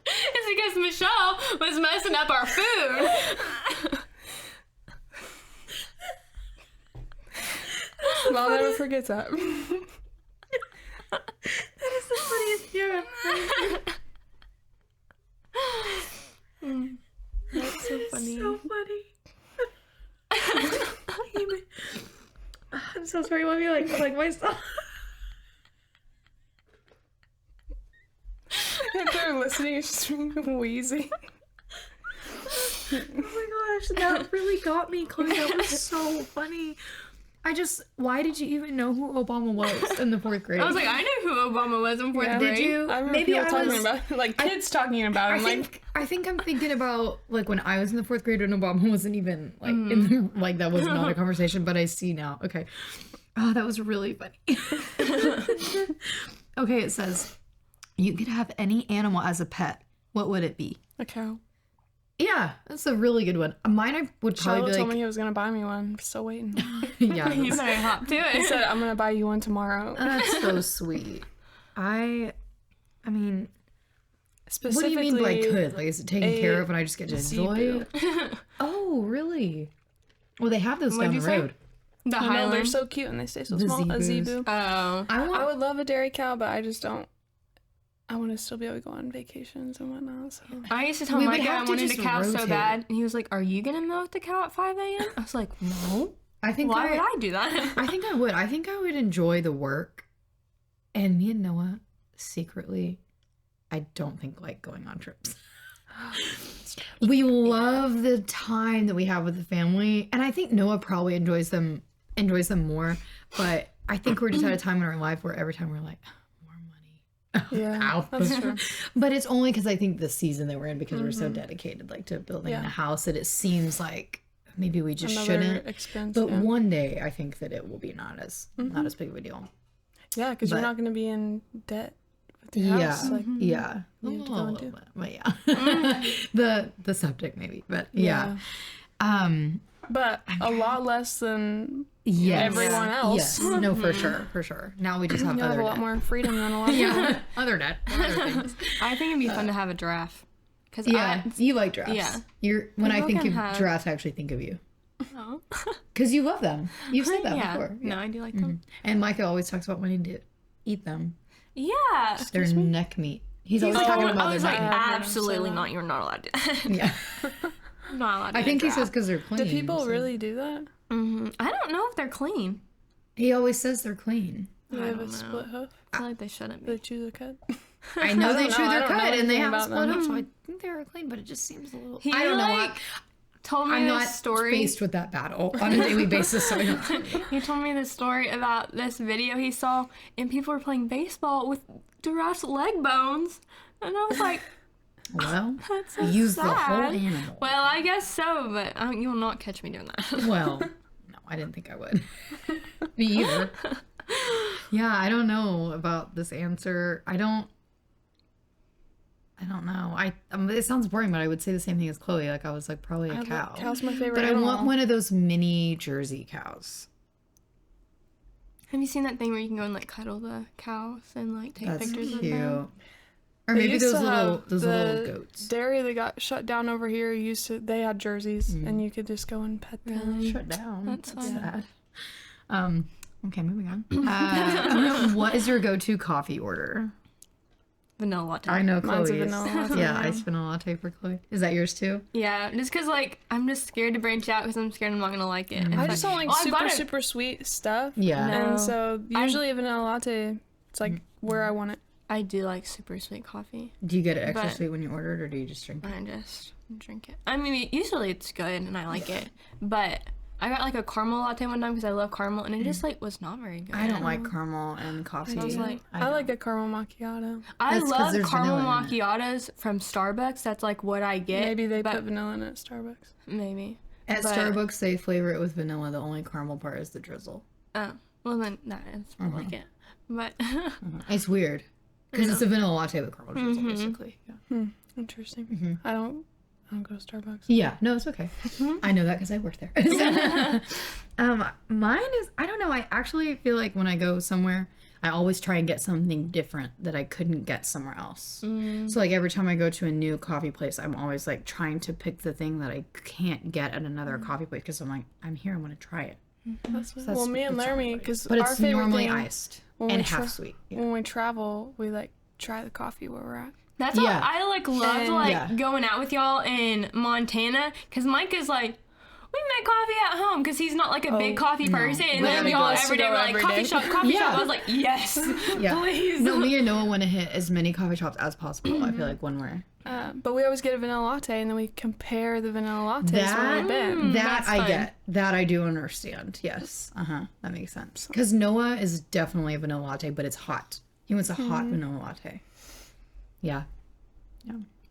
Speaker 3: It's because Michelle was messing up our food.
Speaker 2: I'll never forget that.
Speaker 1: That is the funniest joke. so funny. I'm so sorry. Let me like myself.
Speaker 2: If they're listening, it's just wheezing.
Speaker 1: Oh my gosh, that really got me, Chloe. That was so funny. Why did you even know who Obama was in the 4th grade?
Speaker 3: I was like, I knew who Obama was in 4th grade.
Speaker 1: Did you?
Speaker 2: I remember
Speaker 1: Maybe
Speaker 2: people
Speaker 1: I
Speaker 2: talking
Speaker 1: was.
Speaker 2: about like kids talking about him.
Speaker 1: I think I'm thinking about like when I was in the 4th grade when Obama wasn't even like in the, like that was not a conversation, but I see now. Okay. Oh, that was really funny. Okay, it says you could have any animal as a pet. What would it be?
Speaker 2: A cow.
Speaker 1: Yeah, that's a really good one. Mine, I would probably
Speaker 2: Charlotte
Speaker 1: be
Speaker 2: told
Speaker 1: like,
Speaker 2: me he was gonna buy me one. I'm still waiting.
Speaker 1: yeah,
Speaker 3: You better hop to
Speaker 2: He
Speaker 3: it.
Speaker 2: said, I'm gonna buy you one tomorrow.
Speaker 1: that's so sweet. I mean, what do
Speaker 2: Specifically,
Speaker 1: you mean by could? Like, is it taken care of and I just get to enjoy
Speaker 2: zebu.
Speaker 1: it? Oh, really? Well, they have those
Speaker 3: What'd
Speaker 1: down
Speaker 3: you
Speaker 1: the
Speaker 3: say?
Speaker 1: road.
Speaker 3: The
Speaker 2: I know, they're
Speaker 3: Highlands.
Speaker 2: so cute and they stay so
Speaker 1: The
Speaker 2: small. A
Speaker 1: zebus.
Speaker 2: zebu.
Speaker 3: Oh.
Speaker 1: I
Speaker 2: I would love a dairy cow, but I just don't. I want to still be able to go on vacations and whatnot. So
Speaker 3: I used to tell
Speaker 1: We
Speaker 3: my
Speaker 1: would
Speaker 3: dad I
Speaker 1: have to
Speaker 3: wanted a
Speaker 1: just
Speaker 3: cow so
Speaker 1: rotate.
Speaker 3: bad, and he was like, "Are you gonna milk the cow at 5 a.m.?" I was like, "No.
Speaker 1: I think
Speaker 3: Why would I do that?"
Speaker 1: I think I would. I think I would enjoy the work. And me and Noah secretly, I don't think like going on trips. We love the time that we have with the family, and I think Noah probably enjoys them more. But I think we're just at a time in our life where every time we're like, more money.
Speaker 2: yeah,
Speaker 1: Ow.
Speaker 2: that's true.
Speaker 1: But it's only because I think the season that we're in, because we're so dedicated like to building
Speaker 2: Yeah.
Speaker 1: a house, that it seems like maybe we just
Speaker 2: Another
Speaker 1: shouldn't.
Speaker 2: expense.
Speaker 1: But
Speaker 2: yeah.
Speaker 1: one day, I think that it will be not as big of a deal.
Speaker 2: Yeah, because you're
Speaker 1: but-
Speaker 2: not going to be in debt with the
Speaker 1: Yeah,
Speaker 2: house. Like,
Speaker 1: yeah,
Speaker 2: You have to
Speaker 1: a
Speaker 2: go and
Speaker 1: little
Speaker 2: do.
Speaker 1: bit, but yeah, the subject maybe, but yeah.
Speaker 2: But a lot less than
Speaker 1: Yes.
Speaker 2: everyone else.
Speaker 1: Yes, no, for sure. Now we just have
Speaker 2: You'll have
Speaker 1: other
Speaker 2: a lot
Speaker 1: debt.
Speaker 2: more freedom than a lot of
Speaker 1: Yeah, other things.
Speaker 3: I think it'd be fun to have a giraffe. Cause
Speaker 1: Yeah, you like giraffes.
Speaker 3: Yeah.
Speaker 1: You're when I
Speaker 3: People
Speaker 1: think
Speaker 3: can
Speaker 1: of
Speaker 3: have-
Speaker 1: giraffes, I actually think of you
Speaker 3: Oh.
Speaker 1: because you love them. You've said that
Speaker 3: yeah.
Speaker 1: before.
Speaker 3: No, I do like them.
Speaker 1: And Micah always talks about wanting to eat them.
Speaker 3: Yeah.
Speaker 1: Their neck meat. He's always talking about
Speaker 3: I
Speaker 1: their
Speaker 3: was
Speaker 1: neck
Speaker 3: like,
Speaker 1: meat.
Speaker 3: absolutely not. You're not allowed to.
Speaker 1: Yeah,
Speaker 3: I'm not allowed to.
Speaker 1: I think he says because they're clean.
Speaker 2: Do people
Speaker 1: so-
Speaker 2: really do that?
Speaker 3: I don't know if they're clean.
Speaker 1: He always says they're clean.
Speaker 2: Do they have a
Speaker 3: don't know.
Speaker 2: split hoof?
Speaker 3: I feel like they shouldn't
Speaker 2: Do they
Speaker 3: be.
Speaker 2: chew the cud?
Speaker 1: I know they
Speaker 2: don't
Speaker 1: chew
Speaker 2: know. I
Speaker 1: their
Speaker 2: don't know
Speaker 1: cud and they
Speaker 2: anything
Speaker 1: have a
Speaker 2: about
Speaker 1: split
Speaker 2: them.
Speaker 1: hoof, so I think they're clean, but it just seems a little.
Speaker 3: He
Speaker 1: I don't know.
Speaker 3: like told me
Speaker 1: I'm
Speaker 3: this
Speaker 1: not
Speaker 3: story.
Speaker 1: faced with that battle on a daily basis, so I don't.
Speaker 3: He told me this story about this video he saw, and people were playing baseball with giraffe's leg bones, and I was like,
Speaker 1: Well,
Speaker 3: "That's so
Speaker 1: use
Speaker 3: sad."
Speaker 1: the whole animal.
Speaker 3: Well, I guess so, but you will not catch me doing that.
Speaker 1: Well, no, I didn't think I would. Me either. Yeah, I don't know about this answer. I don't know. It sounds boring, but I would say the same thing as Chloe. Like I was like probably a cow.
Speaker 2: Cow's my favorite
Speaker 1: But I
Speaker 2: animal.
Speaker 1: want one of those mini Jersey cows.
Speaker 3: Have you seen that thing where you can go and like cuddle the cows and like take
Speaker 1: That's
Speaker 3: pictures
Speaker 1: cute.
Speaker 3: of them?
Speaker 1: Or
Speaker 2: They
Speaker 1: maybe
Speaker 2: used
Speaker 1: those
Speaker 2: to
Speaker 1: little
Speaker 2: have
Speaker 1: little
Speaker 2: the
Speaker 1: goats.
Speaker 2: Dairy that got shut down over here they had jerseys and you could just go and pet them.
Speaker 1: Shut down.
Speaker 3: That's
Speaker 1: sad. Okay, moving on. What is your go-to coffee order?
Speaker 3: Vanilla latte.
Speaker 1: I know
Speaker 2: Mine's a
Speaker 1: Chloe's.
Speaker 2: vanilla latte,
Speaker 1: Yeah,
Speaker 2: yeah.
Speaker 1: iced vanilla latte for Chloe. Is that yours too?
Speaker 3: Yeah, just because like I'm just scared to branch out because I'm scared I'm not gonna like it.
Speaker 2: I just don't like
Speaker 3: Oh, I bought
Speaker 2: super
Speaker 3: it.
Speaker 2: sweet stuff.
Speaker 1: Yeah.
Speaker 3: No.
Speaker 2: And so usually a vanilla latte, it's like where I want it.
Speaker 3: I do like super sweet coffee.
Speaker 1: Do you get it extra
Speaker 3: But-
Speaker 1: sweet when you order it, or do you just drink it?
Speaker 3: I just drink it. I mean, usually it's good and I like it, but I got like a caramel latte one time because I love caramel and it just like was not very good.
Speaker 1: I don't like caramel and coffee.
Speaker 3: was like-
Speaker 2: I like a caramel macchiato.
Speaker 3: I
Speaker 1: That's 'cause
Speaker 3: love
Speaker 1: there's
Speaker 3: caramel
Speaker 1: vanilla in
Speaker 3: macchiatos from Starbucks. That's like what I get.
Speaker 2: Maybe they
Speaker 3: but
Speaker 2: put vanilla in it at Starbucks.
Speaker 3: maybe.
Speaker 1: At
Speaker 3: but-
Speaker 1: Starbucks, they flavor it with vanilla. The only caramel part is the drizzle.
Speaker 3: Oh, well then that is I like it, but
Speaker 1: It's weird because it's a vanilla latte with caramel drizzle, basically. Yeah.
Speaker 2: Interesting. I don't go to Starbucks.
Speaker 1: Yeah, no, it's okay. I know that because I work there. Mine is, I don't know. I actually feel like when I go somewhere, I always try and get something different that I couldn't get somewhere else. So like every time I go to a new coffee place, I'm always like trying to pick the thing that I can't get at another coffee place because I'm like, I'm here, I want to try it.
Speaker 2: Well, me and
Speaker 1: it's
Speaker 2: Laramie,
Speaker 1: chocolate.
Speaker 2: because
Speaker 1: But
Speaker 2: our
Speaker 1: it's
Speaker 2: favorite
Speaker 1: normally
Speaker 2: thing
Speaker 1: iced
Speaker 2: when
Speaker 1: and
Speaker 2: we
Speaker 1: half
Speaker 2: tra-
Speaker 1: sweet. Yeah.
Speaker 2: when we travel, we like try the coffee where we're at.
Speaker 3: That's
Speaker 1: Yeah.
Speaker 3: why I like loved
Speaker 2: And-
Speaker 3: like
Speaker 1: Yeah.
Speaker 3: going out with y'all in Montana, because Mike is like, we make coffee at home because he's not like a big coffee person. And
Speaker 2: We
Speaker 3: then
Speaker 2: gotta
Speaker 3: y'all
Speaker 2: go
Speaker 3: every day
Speaker 2: to
Speaker 3: were like
Speaker 2: every
Speaker 3: coffee
Speaker 2: day.
Speaker 3: shop. I
Speaker 1: Yeah.
Speaker 3: was like, yes,
Speaker 1: Yeah.
Speaker 3: please.
Speaker 1: No, me and Noah want to hit as many coffee shops as possible. I feel like when we're
Speaker 2: But we always get a vanilla latte, and then we compare the vanilla lattes where we've been.
Speaker 1: that
Speaker 3: that's
Speaker 1: I
Speaker 3: fun.
Speaker 1: get. That I do understand. Yes. That makes sense. Because Noah is definitely a vanilla latte, but it's hot. He wants a hot vanilla latte. Yeah.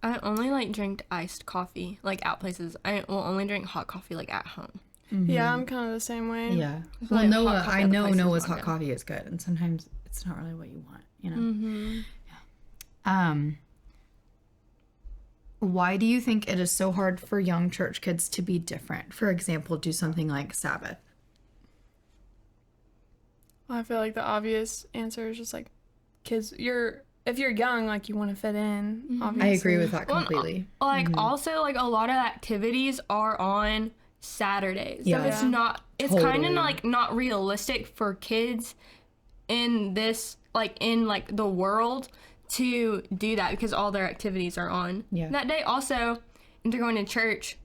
Speaker 3: I only like drink iced coffee like out places. I will only drink hot coffee like at home.
Speaker 2: Yeah, I'm kind of the same way.
Speaker 1: Yeah.
Speaker 3: feel
Speaker 1: Well,
Speaker 3: like
Speaker 1: Noah,
Speaker 3: hot coffee
Speaker 1: I
Speaker 3: at the
Speaker 1: know
Speaker 3: place is
Speaker 1: Noah's
Speaker 3: not
Speaker 1: hot
Speaker 3: good.
Speaker 1: coffee is good, and sometimes it's not really what you want, you know. Yeah. Why do you think it is so hard for young church kids to be different? For example, do something like Sabbath.
Speaker 2: I feel like the obvious answer is just like, kids, if you're young, like you want to fit in. Obviously.
Speaker 1: I agree with that
Speaker 3: Well,
Speaker 1: completely.
Speaker 3: Like also like a lot of activities are on Saturdays.
Speaker 1: Yeah.
Speaker 3: So it's
Speaker 2: Yeah.
Speaker 3: not it's kind
Speaker 1: Totally.
Speaker 3: of like not realistic for kids in this like in like the world to do that because all their activities are on
Speaker 1: Yeah.
Speaker 3: that day. Also, if they're going to church,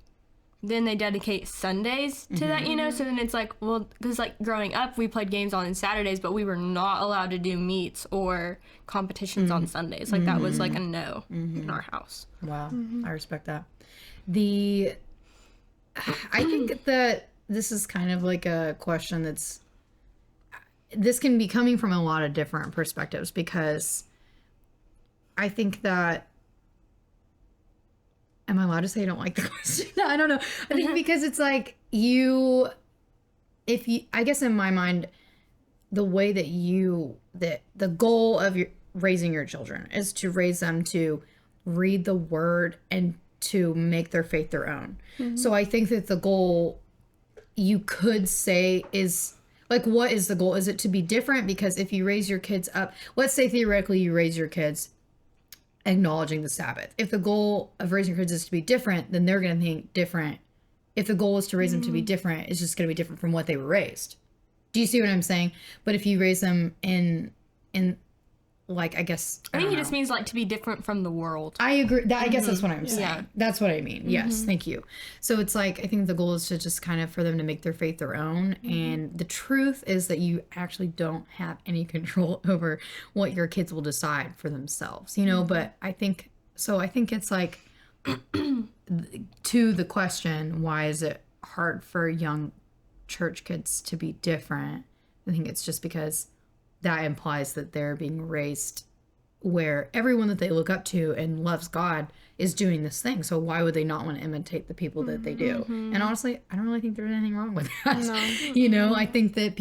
Speaker 3: then they dedicate Sundays to that, you know? So then it's like, well, because like growing up, we played games on Saturdays, but we were not allowed to do meets or competitions on Sundays. Like that was like a no in our house.
Speaker 1: Wow, I respect that. I think that this is kind of like a question this can be coming from a lot of different perspectives, because I think that, am I allowed to say I don't like the question? I don't know. I think because it's like I guess in my mind, the way that the goal of raising your children is to raise them to read the word and to make their faith their own. So I think that the goal, you could say, is like, what is the goal? Is it to be different? Because if you raise your kids up, let's say theoretically you raise your kids acknowledging the Sabbath. If the goal of raising your kids is to be different, then they're going to think different. If the goal is to raise them to be different, it's just going to be different from what they were raised. Do you see what I'm saying? But if you raise them in like, I guess,
Speaker 3: I think
Speaker 1: don't
Speaker 3: it
Speaker 1: know.
Speaker 3: just means like to be different from the world.
Speaker 1: I agree. I guess that's what I'm saying.
Speaker 3: Yeah.
Speaker 1: That's what I mean. Yes, thank you. So it's like, I think the goal is to just kind of for them to make their faith their own. And the truth is that you actually don't have any control over what your kids will decide for themselves, you know? But I think it's like, to the question, why is it hard for young church kids to be different? I think it's just because that implies that they're being raised where everyone that they look up to and loves God is doing this thing. So why would they not want to imitate the people that they do? And honestly, I don't really think there's anything wrong with that. You know, I think that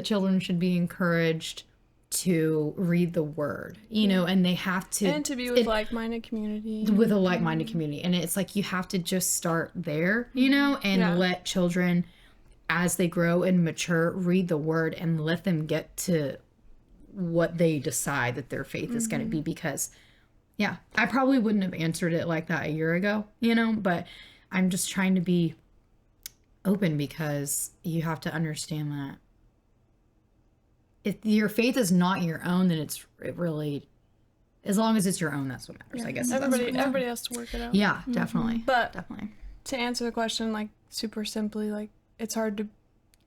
Speaker 1: children should be encouraged to read the word, you know, and they have to.
Speaker 2: And to be with like-minded community.
Speaker 1: With a like-minded community. And it's like, you have to just start there, you know, and let children, as they grow and mature, read the word and let them get to what they decide that their faith is going to be. Because I probably wouldn't have answered it like that a year ago, you know, but I'm just trying to be open, because you have to understand that if your faith is not your own, then it really, as long as it's your own, that's what matters. I guess
Speaker 2: Everybody has to work it out.
Speaker 1: yeah, definitely.
Speaker 2: But
Speaker 1: Definitely.
Speaker 2: to answer the question like super simply, like it's hard to,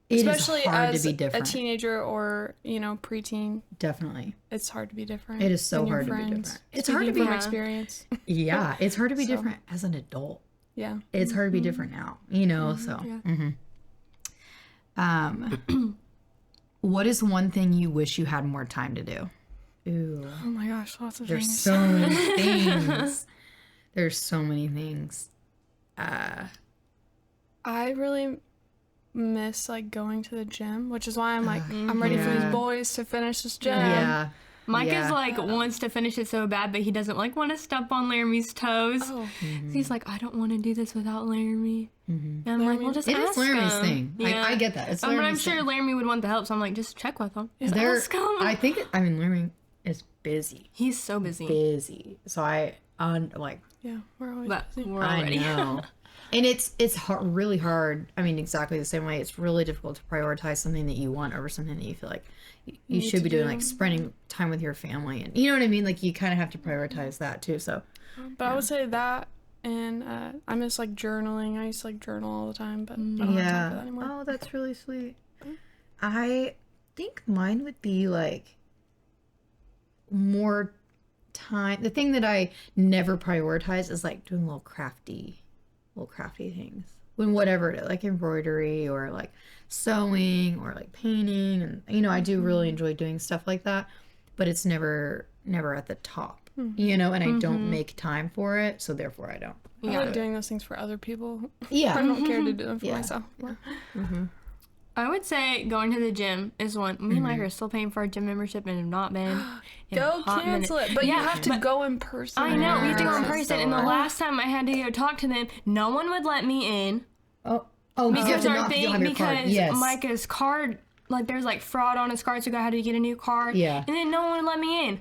Speaker 1: It is
Speaker 2: especially
Speaker 1: hard
Speaker 2: as
Speaker 1: to be
Speaker 2: a
Speaker 1: different.
Speaker 2: teenager or, you know, preteen,
Speaker 1: Definitely.
Speaker 2: it's hard to be different.
Speaker 1: It is so
Speaker 2: than your
Speaker 1: hard to be
Speaker 2: friends.
Speaker 1: different. It's hard to
Speaker 2: Speaking
Speaker 1: be
Speaker 2: from
Speaker 3: Yeah.
Speaker 2: experience.
Speaker 1: Yeah, it's hard to be different as an adult.
Speaker 2: Yeah.
Speaker 1: It's hard to be different now, you know, so.
Speaker 2: Yeah.
Speaker 1: What is one thing you wish you had more time to do? Ooh,
Speaker 2: Oh my gosh, lots of
Speaker 1: there's
Speaker 2: things.
Speaker 1: so many things. There's so many things.
Speaker 2: I really miss like going to the gym, which is why I'm like, I'm ready for
Speaker 1: Yeah.
Speaker 2: these boys to finish this gym.
Speaker 1: Yeah.
Speaker 3: Mike
Speaker 1: Yeah.
Speaker 3: is like wants to finish it so bad, but he doesn't like want to step on Laramie's toes.
Speaker 2: Oh,
Speaker 3: He's like, I don't want to do this without Laramie. And I'm like, well, just
Speaker 1: It
Speaker 3: ask
Speaker 1: is Laramie's
Speaker 3: him.
Speaker 1: thing.
Speaker 3: Yeah.
Speaker 1: I get that. It's
Speaker 3: But I'm
Speaker 1: Laramie's
Speaker 3: sure
Speaker 1: thing.
Speaker 3: Laramie would want the help, so I'm like, just check with him. Just
Speaker 1: They're-
Speaker 3: ask him.
Speaker 1: I think, Laramie is busy.
Speaker 3: He's so busy.
Speaker 1: Busy. So like,
Speaker 2: yeah, we're always
Speaker 3: But
Speaker 2: busy.
Speaker 3: we're
Speaker 1: I
Speaker 3: already.
Speaker 1: know. And it's hard, really hard. I mean, exactly the same way. It's really difficult to prioritize something that you want over something that you feel like you should be doing, like spending time with your family, and you know what I mean. Like you kind of have to prioritize that too. So,
Speaker 2: But I would say that, and I miss like journaling. I used to like journal all the time, but I don't have time for that anymore.
Speaker 1: Oh, that's really sweet. I think mine would be like more time. The thing that I never prioritize is like doing little crafty things. When whatever it is, like embroidery or like sewing or like painting, and you know, I do really enjoy doing stuff like that, but it's never at the top, you know, and I don't make time for it, so therefore I don't.
Speaker 2: I like doing those things for other people.
Speaker 1: Yeah.
Speaker 2: I don't care to do them for
Speaker 1: Yeah.
Speaker 2: myself.
Speaker 3: I would say going to the gym is one. Me and Mike are still paying for our gym membership and have not been. In
Speaker 2: Go
Speaker 3: a hot
Speaker 2: cancel
Speaker 3: minute.
Speaker 2: it, but you
Speaker 3: Yeah,
Speaker 2: have to
Speaker 3: but
Speaker 2: go in person.
Speaker 3: I know, we have to go in
Speaker 1: Yeah.
Speaker 3: person. And the last time I had to go talk to them, no one would let me in.
Speaker 1: Oh,
Speaker 3: Because
Speaker 1: you
Speaker 3: our
Speaker 1: have to have
Speaker 3: thing,
Speaker 1: your card.
Speaker 3: because
Speaker 1: Yes.
Speaker 3: Micah's card, like there's like fraud on his card, so I had to get a new card.
Speaker 1: Yeah.
Speaker 3: And then no one would let me in.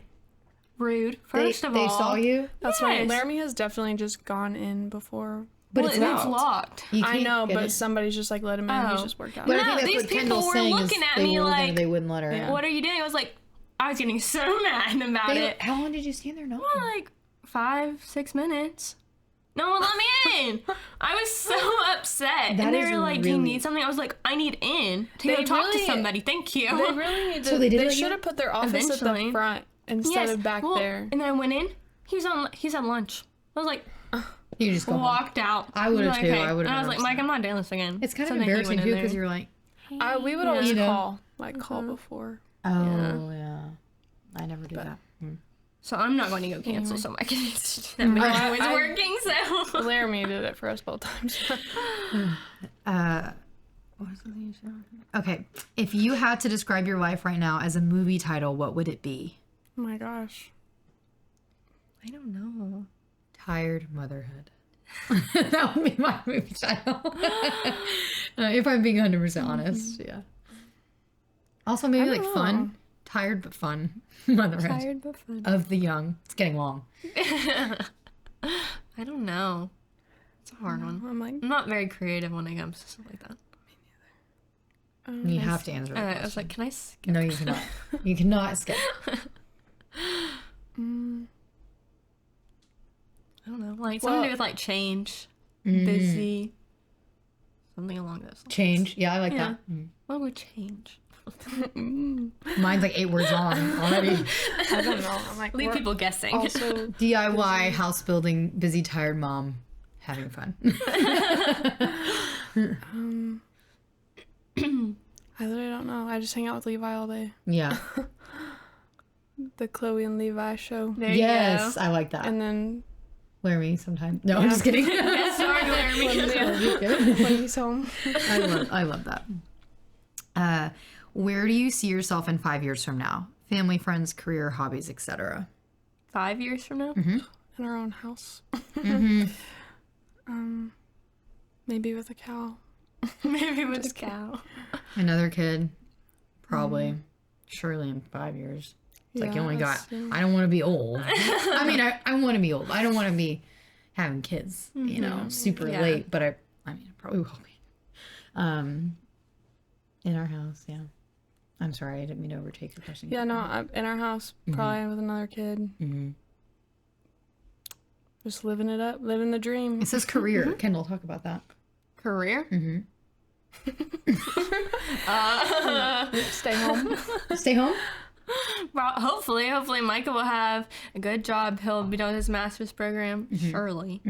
Speaker 3: Rude. First of all.
Speaker 1: they saw you,
Speaker 2: That's why
Speaker 3: Yes.
Speaker 2: Laramie has definitely just gone in before.
Speaker 1: but
Speaker 3: Well,
Speaker 1: it's locked.
Speaker 3: locked.
Speaker 1: You
Speaker 2: I
Speaker 1: can't
Speaker 2: know,
Speaker 1: get
Speaker 2: but
Speaker 1: in.
Speaker 2: somebody's just like let him in. He's
Speaker 3: Oh.
Speaker 2: just worked out.
Speaker 1: But I
Speaker 3: No,
Speaker 1: think that's
Speaker 3: these
Speaker 1: what
Speaker 3: people
Speaker 1: Kendall's
Speaker 3: were
Speaker 1: saying is
Speaker 3: looking at
Speaker 1: they
Speaker 3: me
Speaker 1: were
Speaker 3: like,
Speaker 1: they wouldn't let her in.
Speaker 3: What are you doing? I was like, I was getting so mad about it.
Speaker 1: How long did you stand there? No.
Speaker 3: Like 5-6 minutes. No one let me in. I was so upset.
Speaker 1: That
Speaker 3: And they
Speaker 1: is
Speaker 3: were like, do you
Speaker 1: really-
Speaker 3: need something? I was like, I need in to
Speaker 2: They
Speaker 3: go talk to
Speaker 2: really-
Speaker 3: somebody. Thank you.
Speaker 2: They really need to.
Speaker 1: So they did let you
Speaker 2: should
Speaker 1: in?
Speaker 2: have put their office at
Speaker 3: Eventually.
Speaker 2: the front instead of back
Speaker 3: well,
Speaker 2: there.
Speaker 3: And then I went in. He's on lunch. I was like,
Speaker 1: You just go home.
Speaker 3: walked out.
Speaker 1: I would've
Speaker 3: Like,
Speaker 1: too.
Speaker 3: okay.
Speaker 1: I would've
Speaker 3: And I was
Speaker 1: never
Speaker 3: like,
Speaker 1: said
Speaker 3: Mike, I'm not doing this again.
Speaker 1: It's kind
Speaker 3: So
Speaker 1: of
Speaker 3: then he
Speaker 1: embarrassing
Speaker 3: went in
Speaker 1: too
Speaker 3: there.
Speaker 1: because you're like,
Speaker 2: We would always
Speaker 1: You know.
Speaker 2: call, call before.
Speaker 1: oh yeah, I never do that.
Speaker 3: So I'm not going to go cancel. So Mike needs to do that. But
Speaker 2: I-
Speaker 3: it was
Speaker 2: I-
Speaker 3: working. So
Speaker 2: Laramie did it for us both times.
Speaker 1: What was something you said? Okay, if you had to describe your life right now as a movie title, what would it be?
Speaker 2: Oh my gosh.
Speaker 3: I don't know.
Speaker 1: Tired Motherhood. That would be my movie title. If I'm being 100% honest, yeah. Also, maybe like fun. Tired but fun. Motherhood.
Speaker 2: Tired but fun.
Speaker 1: Of the young. It's getting long.
Speaker 3: I don't know. It's a hard one.
Speaker 2: I'm like,
Speaker 3: I'm not very creative when it comes to stuff like that.
Speaker 1: You have to answer that
Speaker 3: I
Speaker 1: question.
Speaker 3: was like, can I skip?
Speaker 1: No, you cannot. You cannot skip.
Speaker 3: I don't know. Like something to do with like change, busy, something along those lines.
Speaker 1: Change. Yeah, I like
Speaker 3: Yeah.
Speaker 1: that.
Speaker 3: What would change?
Speaker 1: Mine's like 8 words long already.
Speaker 2: I don't know. I'm like,
Speaker 3: Leave
Speaker 2: we're
Speaker 3: people guessing.
Speaker 2: also
Speaker 1: DIY, house building, busy, tired mom, having fun.
Speaker 2: I literally don't know. I just hang out with Levi all day.
Speaker 1: Yeah.
Speaker 2: The Chloe and Levi show.
Speaker 3: There
Speaker 1: Yes,
Speaker 3: you
Speaker 1: I like that.
Speaker 2: And then
Speaker 1: Laramie sometime. No, I'm just kidding.
Speaker 3: go. Sorry, Laramie.
Speaker 2: when he's home.
Speaker 1: I love that. Where do you see yourself in 5 years from now? Family, friends, career, hobbies, etc.
Speaker 3: 5 years from now?
Speaker 2: In our own house. Maybe with a cow.
Speaker 3: Maybe with a cow.
Speaker 1: Another kid, probably. Surely in 5 years. It's like you only got. I don't want to be old. I mean, I want to be old. I don't want to be having kids. You know, super
Speaker 3: Yeah.
Speaker 1: late. But I mean, I probably will be. In our house, yeah. I'm sorry, I didn't mean to overtake your question.
Speaker 2: Yeah, no, in our house, probably with another kid. Just living it up, living the dream.
Speaker 1: It says career. Kendall, talk about that.
Speaker 3: Career?
Speaker 2: Stay home.
Speaker 1: Stay home.
Speaker 3: Well, hopefully Micah will have a good job. He'll be done with his master's program, surely.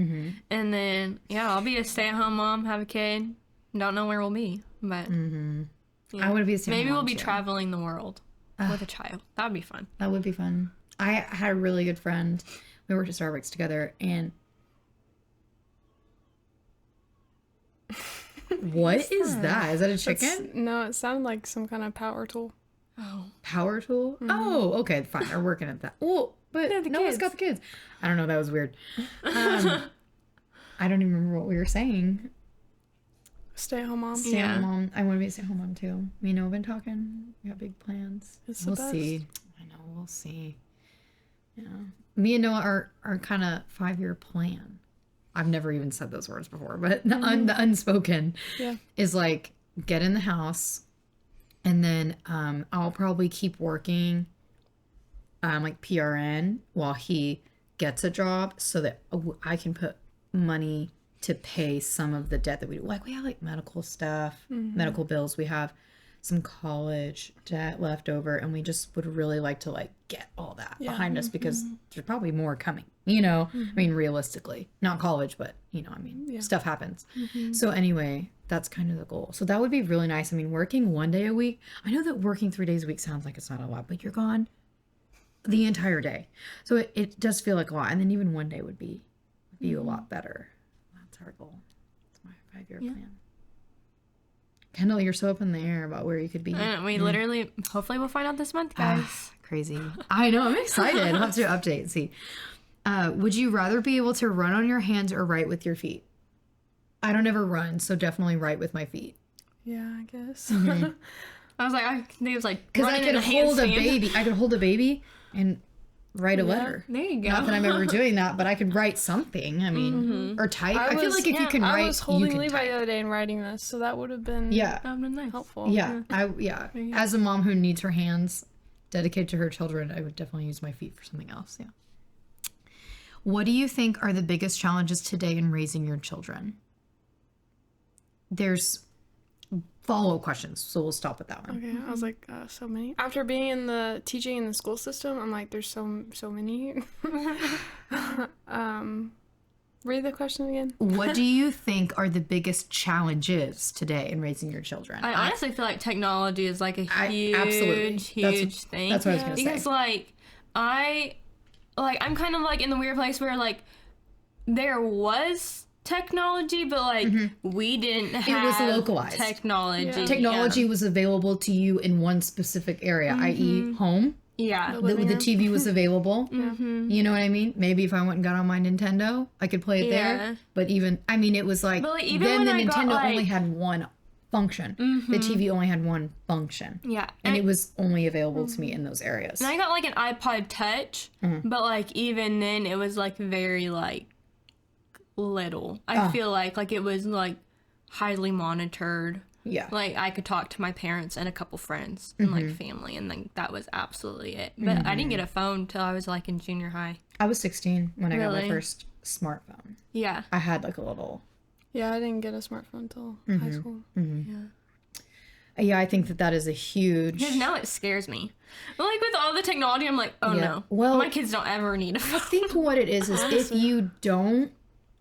Speaker 3: And then, yeah, I'll be a stay-at-home mom, have a kid. Don't know where we'll be, but
Speaker 1: I want to be a stay-at-home
Speaker 3: maybe we'll
Speaker 1: mom,
Speaker 3: be
Speaker 1: too.
Speaker 3: traveling the world with a child. That would be fun.
Speaker 1: That would be fun. I had a really good friend. We worked at Starbucks together, and what is that? Is that a chicken?
Speaker 2: No, it sounded like some kind of power tool.
Speaker 3: Oh.
Speaker 1: Power tool? Oh, okay, fine. They're working at that. Oh, but
Speaker 3: Yeah, the
Speaker 1: no one's
Speaker 3: kids.
Speaker 1: got the kids. I don't know. That was weird. I don't even remember what we were saying.
Speaker 2: Stay home mom.
Speaker 1: Stay-at-home mom. I want to be a stay-at-home mom too. Me and Noah have been talking. We got big plans.
Speaker 2: It's the
Speaker 1: We'll
Speaker 2: best.
Speaker 1: see. I know. We'll see. Yeah. Me and Noah are kind of 5-year plan. I've never even said those words before, but the unspoken
Speaker 2: Yeah.
Speaker 1: is like get in the house, and then I'll probably keep working like PRN while he gets a job, so that I can put money to pay some of the debt that we have like medical stuff, medical bills. We have some college debt left over, and we just would really like to like get all that behind us, because there's probably more coming, I mean, realistically, not college, but stuff happens. So anyway, that's kind of the goal. So that would be really nice. I mean, working 1 day a week, I know that working 3 days a week sounds like it's not a lot, but you're gone the entire day, so it does feel like a lot. And then even 1 day would be a lot better. That's our goal. It's my 5-year plan. Kendall, you're so up in the air about where you could be.
Speaker 3: And we literally, hopefully we'll find out this month, guys.
Speaker 1: Crazy. I know. I'm excited. I'll have to update and see. Would you rather be able to run on your hands or write with your feet? I don't ever run, so definitely write with my feet.
Speaker 2: Yeah, I guess.
Speaker 3: I was like, I think it was like
Speaker 1: Because I
Speaker 3: running
Speaker 1: could
Speaker 3: in a
Speaker 1: hold a
Speaker 3: handstand.
Speaker 1: baby. I could hold a baby and write a letter.
Speaker 3: There you go.
Speaker 1: Not that I'm ever doing that, but I could write something. I mean, or type. I feel like if you can write,
Speaker 2: I was
Speaker 1: you
Speaker 2: holding
Speaker 1: can
Speaker 2: Levi
Speaker 1: type.
Speaker 2: the other day and writing this, so that would have been
Speaker 1: Yeah.
Speaker 3: That would've been nice.
Speaker 2: helpful.
Speaker 1: Yeah. As a mom who needs her hands dedicated to her children, I would definitely use my feet for something else. Yeah. What do you think are the biggest challenges today in raising your children? There's follow-up questions, so we'll stop at that one.
Speaker 2: Okay, I was like, so many. After being in the teaching in the school system, I'm like, there's so many. Read the question again.
Speaker 1: What do you think are the biggest challenges today in raising your children?
Speaker 3: I honestly feel like technology is like a
Speaker 1: absolutely.
Speaker 3: huge thing.
Speaker 1: That's what I was gonna say.
Speaker 3: Because I'm kind of like in the weird place where like there was technology, but like we didn't have
Speaker 1: was localized.
Speaker 3: technology.
Speaker 2: Yeah.
Speaker 1: Technology was available to you in one specific area, i.e. home.
Speaker 3: Yeah.
Speaker 1: The
Speaker 2: living room.
Speaker 1: TV was available. You know what I mean? Maybe if I went and got on my Nintendo, I could play it
Speaker 3: Yeah.
Speaker 1: there. But even, I mean, it was like,
Speaker 3: But, like, even
Speaker 1: then
Speaker 3: when
Speaker 1: the
Speaker 3: I got,
Speaker 1: Nintendo
Speaker 3: like-
Speaker 1: only had one function. The TV only had one function.
Speaker 3: Yeah.
Speaker 1: And it was only available to me in those areas.
Speaker 3: And I got like an iPod Touch, but like even then it was like very like little. I feel like it was like highly monitored.
Speaker 1: Yeah.
Speaker 3: Like I could talk to my parents and a couple friends and like family, and like that was absolutely it. But I didn't get a phone till I was like in junior high.
Speaker 1: I was 16 when I got my
Speaker 3: Really?
Speaker 1: first smartphone.
Speaker 3: Yeah.
Speaker 1: I had like a little.
Speaker 2: Yeah, I didn't get a smartphone until high school.
Speaker 1: Yeah, I think that is a huge.
Speaker 3: Because now it scares me. Like with all the technology, I'm like, oh
Speaker 1: Yeah.
Speaker 3: no.
Speaker 1: Well-
Speaker 3: my kids don't ever need a phone.
Speaker 1: I think what it is if you don't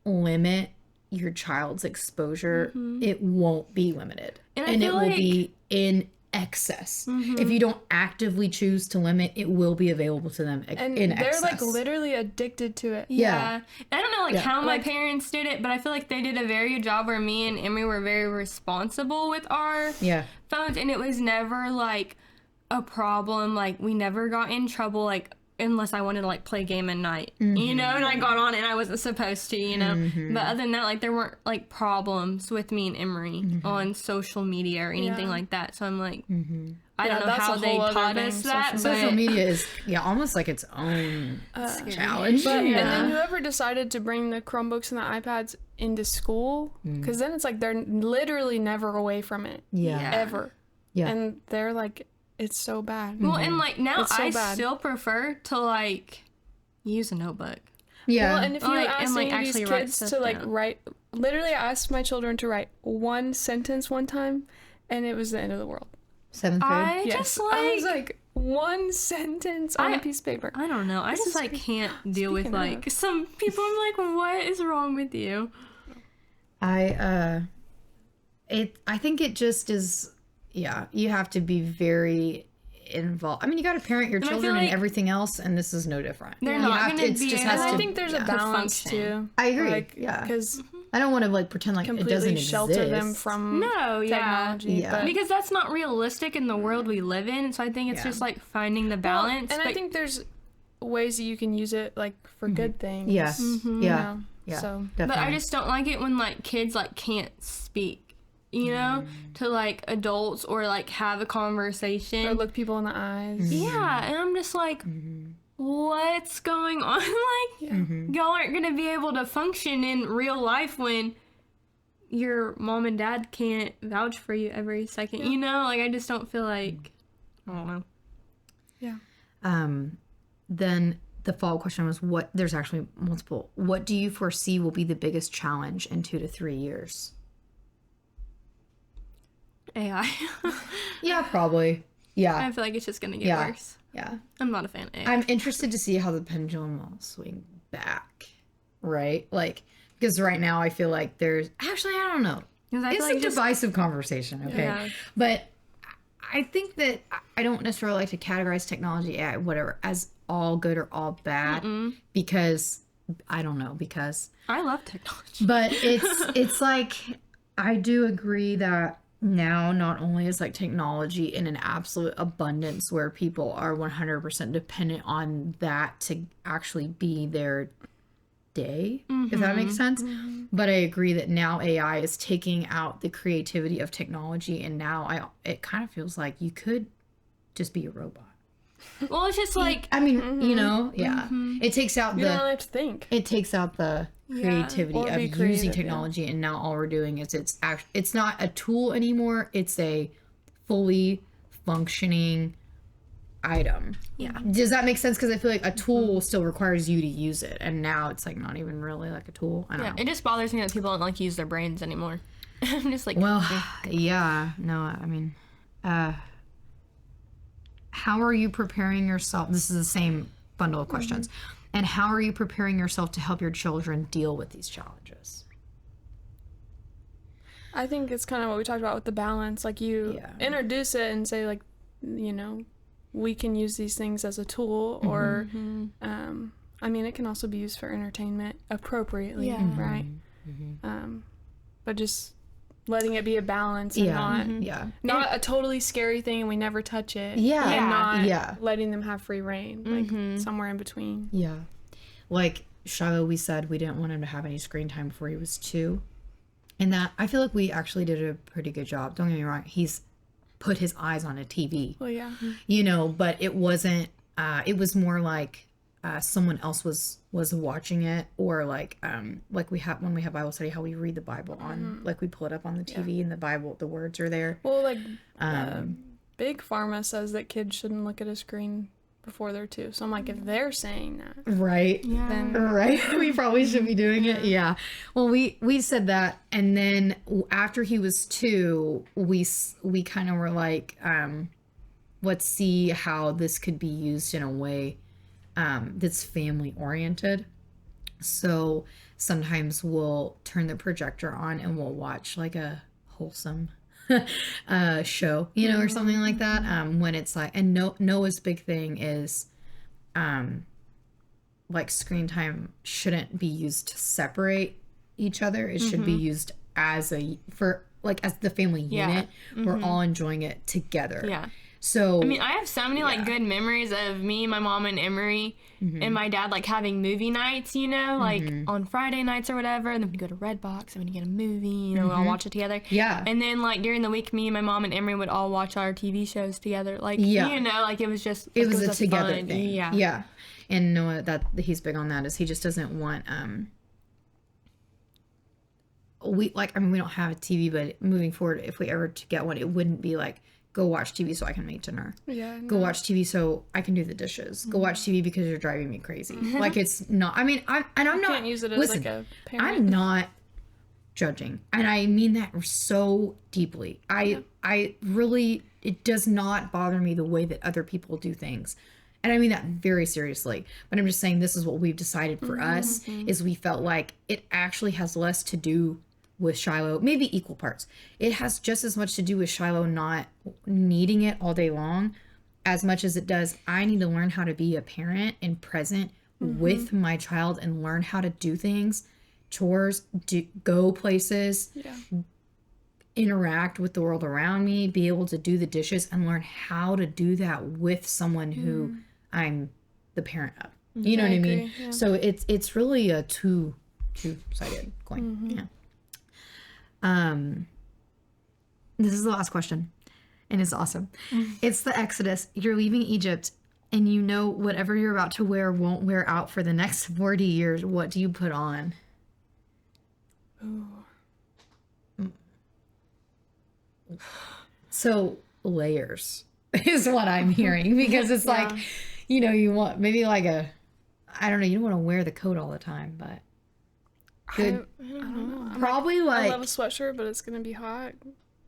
Speaker 1: limit your child's exposure, it won't be limited.
Speaker 3: And I
Speaker 1: And it
Speaker 3: feel
Speaker 1: will
Speaker 3: like-
Speaker 1: be in excess. If you don't actively choose to limit, it will be available to them
Speaker 2: And
Speaker 1: in
Speaker 2: they're
Speaker 1: excess.
Speaker 2: like literally addicted to it.
Speaker 1: Yeah.
Speaker 3: I don't know like
Speaker 1: Yeah.
Speaker 3: how my
Speaker 2: Like-
Speaker 3: parents did it, but I feel like they did a very good job where me and Emery were very responsible with our
Speaker 1: Yeah.
Speaker 3: phones, and it was never like a problem. Like we never got in trouble like unless I wanted to like play a game at night, you know, and I got on it and I wasn't supposed to, you know. But other than that, like there weren't like problems with me and Emery on social media or anything
Speaker 2: Yeah.
Speaker 3: like that. So I'm like, I
Speaker 2: Yeah,
Speaker 3: don't know
Speaker 2: that's
Speaker 3: how
Speaker 2: a
Speaker 3: they
Speaker 2: whole other
Speaker 3: taught
Speaker 2: thing,
Speaker 3: us that.
Speaker 1: Social
Speaker 3: but
Speaker 1: media is almost like its own challenge.
Speaker 2: But and
Speaker 3: Yeah.
Speaker 2: then whoever decided to bring the Chromebooks and the iPads into school, because then it's like they're literally never away from it,
Speaker 1: Yeah.
Speaker 2: ever.
Speaker 1: Yeah.
Speaker 2: And they're like, it's so bad.
Speaker 3: Well, and like now
Speaker 2: It's so
Speaker 3: I
Speaker 2: bad.
Speaker 3: still prefer to like use a notebook.
Speaker 1: Yeah.
Speaker 2: Well, and if you
Speaker 3: Like,
Speaker 2: ask
Speaker 3: and, like,
Speaker 2: any of these
Speaker 3: actually write
Speaker 2: kids
Speaker 3: stuff
Speaker 2: to like
Speaker 3: down.
Speaker 2: write, literally, I asked my children to write one sentence one time, and it was the end of the world.
Speaker 1: 7th grade.
Speaker 3: I
Speaker 2: Yes,
Speaker 3: just
Speaker 2: I was
Speaker 3: like
Speaker 2: like one sentence on a piece of paper.
Speaker 3: I don't know. I just like can't deal with
Speaker 2: speaking
Speaker 3: like some people. I'm like, what is wrong with you?
Speaker 1: I think it just is. Yeah, you have to be very involved. I mean, you got to parent your
Speaker 3: I feel
Speaker 1: children and
Speaker 3: like
Speaker 1: everything else, and this is no different.
Speaker 3: They're
Speaker 1: You
Speaker 3: not
Speaker 1: have
Speaker 3: gonna
Speaker 1: to- it's
Speaker 3: be
Speaker 1: just
Speaker 3: able
Speaker 1: has
Speaker 2: And
Speaker 1: to.
Speaker 2: I think there's a
Speaker 3: to
Speaker 2: balance
Speaker 3: function.
Speaker 2: too.
Speaker 1: I agree.
Speaker 2: Like,
Speaker 1: Yeah.
Speaker 2: because
Speaker 1: I don't want to like pretend like it doesn't
Speaker 2: completely
Speaker 1: exist.
Speaker 2: shelter them from
Speaker 3: No, yeah.
Speaker 2: technology.
Speaker 1: Yeah.
Speaker 2: But,
Speaker 3: Because that's not realistic in the world we live in. So I think it's
Speaker 1: Yeah.
Speaker 3: just like finding the balance.
Speaker 2: and I
Speaker 3: but
Speaker 2: think there's ways that you can use it like for good things.
Speaker 1: Yeah.
Speaker 2: you
Speaker 1: Yeah.
Speaker 2: know?
Speaker 1: Yeah.
Speaker 2: So
Speaker 3: But
Speaker 1: Definitely.
Speaker 3: I just don't like it when like kids like can't speak, you know, to like adults or like have a conversation.
Speaker 2: or look people in the eyes.
Speaker 3: Yeah, and I'm just like, what's going on? Like, y'all aren't going to be able to function in real life when your mom and dad can't vouch for you every second. You know, like, I just don't feel like, I don't know.
Speaker 2: Yeah.
Speaker 1: Then the follow-up question was, there's actually multiple. What do you foresee will be the biggest challenge in 2 to 3 years?
Speaker 3: AI.
Speaker 1: Yeah, probably. Yeah.
Speaker 3: I feel like it's just going to get
Speaker 1: Yeah.
Speaker 3: worse.
Speaker 1: Yeah.
Speaker 3: I'm not a fan of AI.
Speaker 1: I'm interested to see how the pendulum will swing back, right? Like, because right now I feel like there's, actually, I don't know.
Speaker 3: 'Cause I
Speaker 1: It's
Speaker 3: feel
Speaker 1: a
Speaker 3: like just,
Speaker 1: divisive conversation, okay?
Speaker 3: Yeah.
Speaker 1: But I think that I don't necessarily like to categorize technology, AI, whatever, as all good or all bad, because I don't know, because.
Speaker 3: I love technology.
Speaker 1: But it's like, I do agree that now not only is like technology in an absolute abundance where people are 100% dependent on that to actually be their day, if that makes sense. But I agree that now AI is taking out the creativity of technology, and now it kind of feels like you could just be a robot.
Speaker 3: Well, it's just like,
Speaker 1: I mean, you know, yeah. It takes out
Speaker 2: You don't really have to think.
Speaker 1: it takes out the creativity
Speaker 2: Or
Speaker 1: of
Speaker 2: be
Speaker 1: using
Speaker 2: creative,
Speaker 1: technology, and now all we're doing is it's not a tool anymore, it's a fully functioning item.
Speaker 3: Yeah.
Speaker 1: Does that make sense? Because I feel like a tool still requires you to use it, and now it's like not even really like a tool. I don't
Speaker 3: yeah,
Speaker 1: know.
Speaker 3: it just bothers me that people don't like use their brains anymore. I'm just like,
Speaker 1: Well, yeah, no, I mean, how are you preparing yourself? This is the same bundle of questions. And how are you preparing yourself to help your children deal with these challenges?
Speaker 2: I think it's kind of what we talked about with the balance. Like, you
Speaker 1: Yeah.
Speaker 2: introduce it and say, like, you know, we can use these things as a tool, or, I mean, it can also be used for entertainment appropriately, right? But just letting it be a balance and not a totally scary thing and we never touch it.
Speaker 1: Yeah.
Speaker 2: And not
Speaker 1: Yeah.
Speaker 2: letting them have free reign, like somewhere in between.
Speaker 1: Yeah. Like Shiloh, we said we didn't want him to have any screen time before he was 2. And that, I feel like we actually did a pretty good job. Don't get me wrong. He's put his eyes on a TV,
Speaker 2: Well, yeah.
Speaker 1: you know, but it wasn't, it was more like someone else was watching it, or like we have, when we have Bible study, how we read the Bible on, like we pull it up on the TV and the Bible, the words are there.
Speaker 2: Well, like, Big Pharma says that kids shouldn't look at a screen before they're 2. So I'm like, if they're saying that,
Speaker 1: Right.
Speaker 2: then
Speaker 1: Right. We probably should be doing it. Yeah. Well, we said that. And then after he was 2, we kind of were like, let's see how this could be used in a way that's family oriented. So sometimes we'll turn the projector on and we'll watch like a wholesome show, you know, or something like that. When it's like, and Noah's big thing is, like, screen time shouldn't be used to separate each other. It should be used as as the family unit. We're all enjoying it together.
Speaker 3: yeah.
Speaker 1: So
Speaker 3: I mean, I have so many like good memories of me, my mom, and Emery, and my dad like having movie nights. You know, like on Friday nights or whatever, and then we'd go to Redbox and we'd get a movie. You know, we'd all watch it together.
Speaker 1: Yeah.
Speaker 3: And then like during the week, me and my mom and Emery would all watch our TV shows together. Like
Speaker 1: Yeah.
Speaker 3: you know, like it was just
Speaker 1: it
Speaker 3: like,
Speaker 1: was a together
Speaker 3: fun.
Speaker 1: thing.
Speaker 3: Yeah.
Speaker 1: Yeah. And Noah, that he's big on that, is he just doesn't want we don't have a TV, but moving forward, if we ever to get one, it wouldn't be like, go watch TV so I can make dinner.
Speaker 2: yeah.
Speaker 1: Go watch TV so I can do the dishes. Go watch TV because you're driving me crazy. Like, it's not, I mean, I'm not,
Speaker 2: Can't use it as
Speaker 1: listen,
Speaker 2: like a parent.
Speaker 1: I'm not judging. And I mean that so deeply. I really, it does not bother me the way that other people do things. And I mean that very seriously. But I'm just saying, this is what we've decided for us, is we felt like it actually has less to do with Shiloh, maybe equal parts. It has just as much to do with Shiloh not needing it all day long as much as it does, I need to learn how to be a parent and present with my child and learn how to do things, chores, go places, interact with the world around me, be able to do the dishes, and learn how to do that with someone who I'm the parent of. You know what I mean?
Speaker 2: agree, yeah.
Speaker 1: So it's really a two-sided coin. Yeah. This is the last question, and it's awesome. It's the Exodus. You're leaving Egypt and you know whatever you're about to wear won't wear out for the next 40 years, what do you put on?
Speaker 2: Ooh.
Speaker 1: So layers is what I'm hearing, because it's like, you know, you want maybe like I don't know, you don't want to wear the coat all the time, but good.
Speaker 2: I don't know.
Speaker 1: Probably
Speaker 2: I
Speaker 1: like,
Speaker 2: love a sweatshirt, but it's gonna be hot.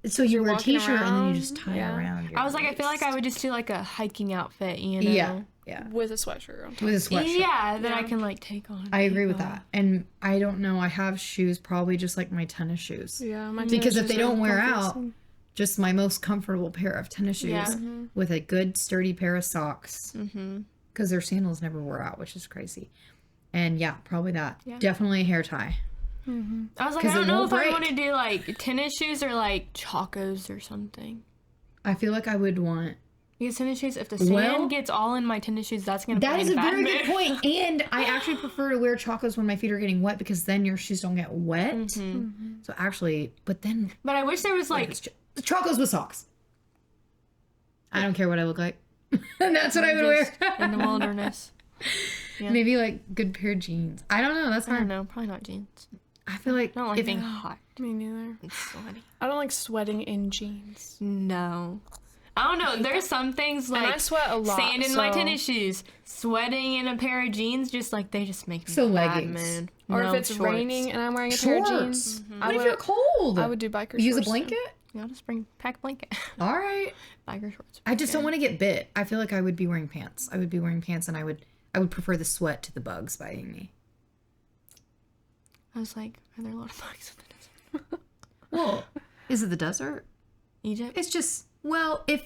Speaker 1: so you wear a
Speaker 2: walking
Speaker 1: t-shirt and then
Speaker 2: around,
Speaker 1: you just tie it
Speaker 2: yeah.
Speaker 1: around your
Speaker 3: I was like, I feel like I
Speaker 1: waist.
Speaker 3: would just do like a hiking outfit, you know?
Speaker 1: Yeah.
Speaker 2: With a sweatshirt on top.
Speaker 1: With a sweatshirt.
Speaker 3: Yeah, that I
Speaker 2: Yeah.
Speaker 3: can like take on.
Speaker 1: I agree with that. And I don't know, I have shoes probably just like my tennis shoes.
Speaker 2: Yeah, my
Speaker 1: Because if
Speaker 2: tennis
Speaker 1: they
Speaker 2: shoes are
Speaker 1: don't wear
Speaker 2: comfy as
Speaker 1: out,
Speaker 2: hell.
Speaker 1: just my most comfortable pair of tennis shoes
Speaker 3: Yeah.
Speaker 1: with a good sturdy pair of socks.
Speaker 3: Mm-hmm.
Speaker 1: Because their sandals never wore out, which is crazy. And yeah, probably that.
Speaker 3: Yeah.
Speaker 1: Definitely a hair tie.
Speaker 3: I was like,
Speaker 1: 'Cause
Speaker 3: I
Speaker 1: it
Speaker 3: don't know
Speaker 1: won't
Speaker 3: if I
Speaker 1: break.
Speaker 3: want to do like tennis shoes or like chacos or something.
Speaker 1: I feel like I would want.
Speaker 3: Because tennis shoes, if the sand
Speaker 1: Well-
Speaker 3: gets all in my tennis shoes, that's gonna.
Speaker 1: That
Speaker 3: put
Speaker 1: is
Speaker 3: me
Speaker 1: a
Speaker 3: in bad
Speaker 1: very good
Speaker 3: mood.
Speaker 1: point. And I actually prefer to wear chacos when my feet are getting wet, because then your shoes don't get wet.
Speaker 3: Mm-hmm.
Speaker 1: So actually, but then
Speaker 3: But I wish there was like
Speaker 1: chacos with socks. I don't care what I look like. And that's what I would wear.
Speaker 3: just in the wilderness. Yeah.
Speaker 1: Maybe like good pair of jeans. I don't know. That's
Speaker 3: I don't
Speaker 1: hard.
Speaker 3: know, probably not jeans.
Speaker 1: I feel like
Speaker 3: I don't like
Speaker 1: if
Speaker 3: being hot
Speaker 2: Me neither.
Speaker 3: and sweaty.
Speaker 2: I don't like sweating in jeans.
Speaker 3: No. I don't know. There's some things
Speaker 2: And
Speaker 3: like
Speaker 2: I sweat a lot.
Speaker 3: sand in my
Speaker 2: so-
Speaker 3: tennis shoes, sweating in a pair of jeans, just like they just make me
Speaker 1: So
Speaker 3: bad,
Speaker 1: leggings.
Speaker 3: man.
Speaker 2: Or
Speaker 3: No,
Speaker 2: if it's
Speaker 3: shorts.
Speaker 2: raining and I'm wearing a pair of
Speaker 1: shorts.
Speaker 2: jeans,
Speaker 1: What if you're cold?
Speaker 2: I would do biker
Speaker 1: use a
Speaker 2: shorts then.
Speaker 1: blanket.
Speaker 3: Yeah, I'll just pack a blanket.
Speaker 1: All right.
Speaker 3: Biker shorts.
Speaker 1: I just don't want to get bit. I feel like I would be wearing pants. I would be wearing pants, and I would prefer the sweat to the bugs biting me.
Speaker 3: I was like, are there a lot of bugs in the desert?
Speaker 1: Well, is it the desert?
Speaker 3: Egypt?
Speaker 1: It's just, well, if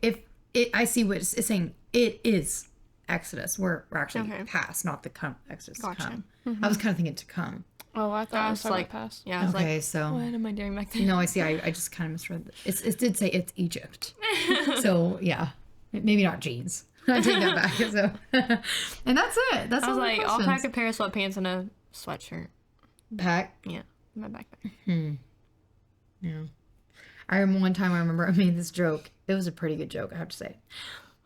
Speaker 1: it, I see what it's saying. It is Exodus. We're actually
Speaker 3: Okay.
Speaker 1: past, not the come. Exodus to
Speaker 3: Gotcha.
Speaker 1: come. I was kind of thinking to come.
Speaker 2: Oh, I thought I was
Speaker 3: was
Speaker 2: talking
Speaker 3: like-
Speaker 2: about past.
Speaker 3: Yeah, I was
Speaker 1: Okay,
Speaker 3: like,
Speaker 1: so
Speaker 3: what am I doing back there?
Speaker 1: no, I see. I just kind of misread. It did say it's Egypt. So yeah, maybe not jeans. I take that back. So, and that's it. That's
Speaker 3: I was
Speaker 1: all the
Speaker 3: like, I'll
Speaker 1: questions.
Speaker 3: pack a pair of sweatpants and a sweatshirt.
Speaker 1: Pack.
Speaker 3: Yeah, in my backpack.
Speaker 1: Yeah. I remember one time I made this joke. It was a pretty good joke, I have to say.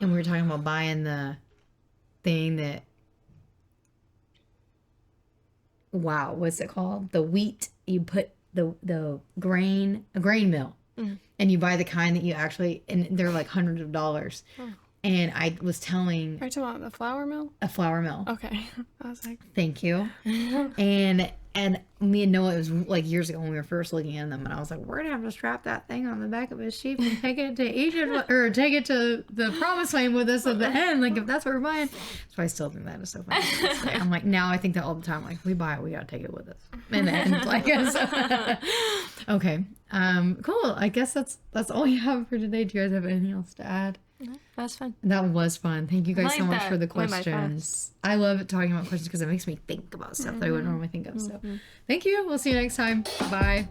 Speaker 1: And we were talking about buying the thing that, wow, what's it called? The wheat, you put a grain mill. And you buy the kind that you actually, and they're like hundreds of dollars. And I was telling
Speaker 2: Are you talking about the flour mill?
Speaker 1: a flour mill.
Speaker 2: Okay. I was like,
Speaker 1: Thank you. And me and Noah, it was like years ago when we were first looking at them, and I was like, we're gonna have to strap that thing on the back of his sheep and take it to Egypt or take it to the promised land with us at the end, like if that's what we're buying. So I still think that is so funny. I'm like, now I think that all the time, like if we buy it, we gotta take it with us. And then like okay. Cool. I guess that's all you have for today. Do you guys have anything else to add?
Speaker 3: That's fun.
Speaker 1: That was fun. Thank you guys
Speaker 3: like
Speaker 1: so much
Speaker 3: that.
Speaker 1: for the
Speaker 3: One of my
Speaker 1: questions. I love talking about questions because it makes me think about stuff that I wouldn't normally think of. So thank you. We'll see you next time. Bye.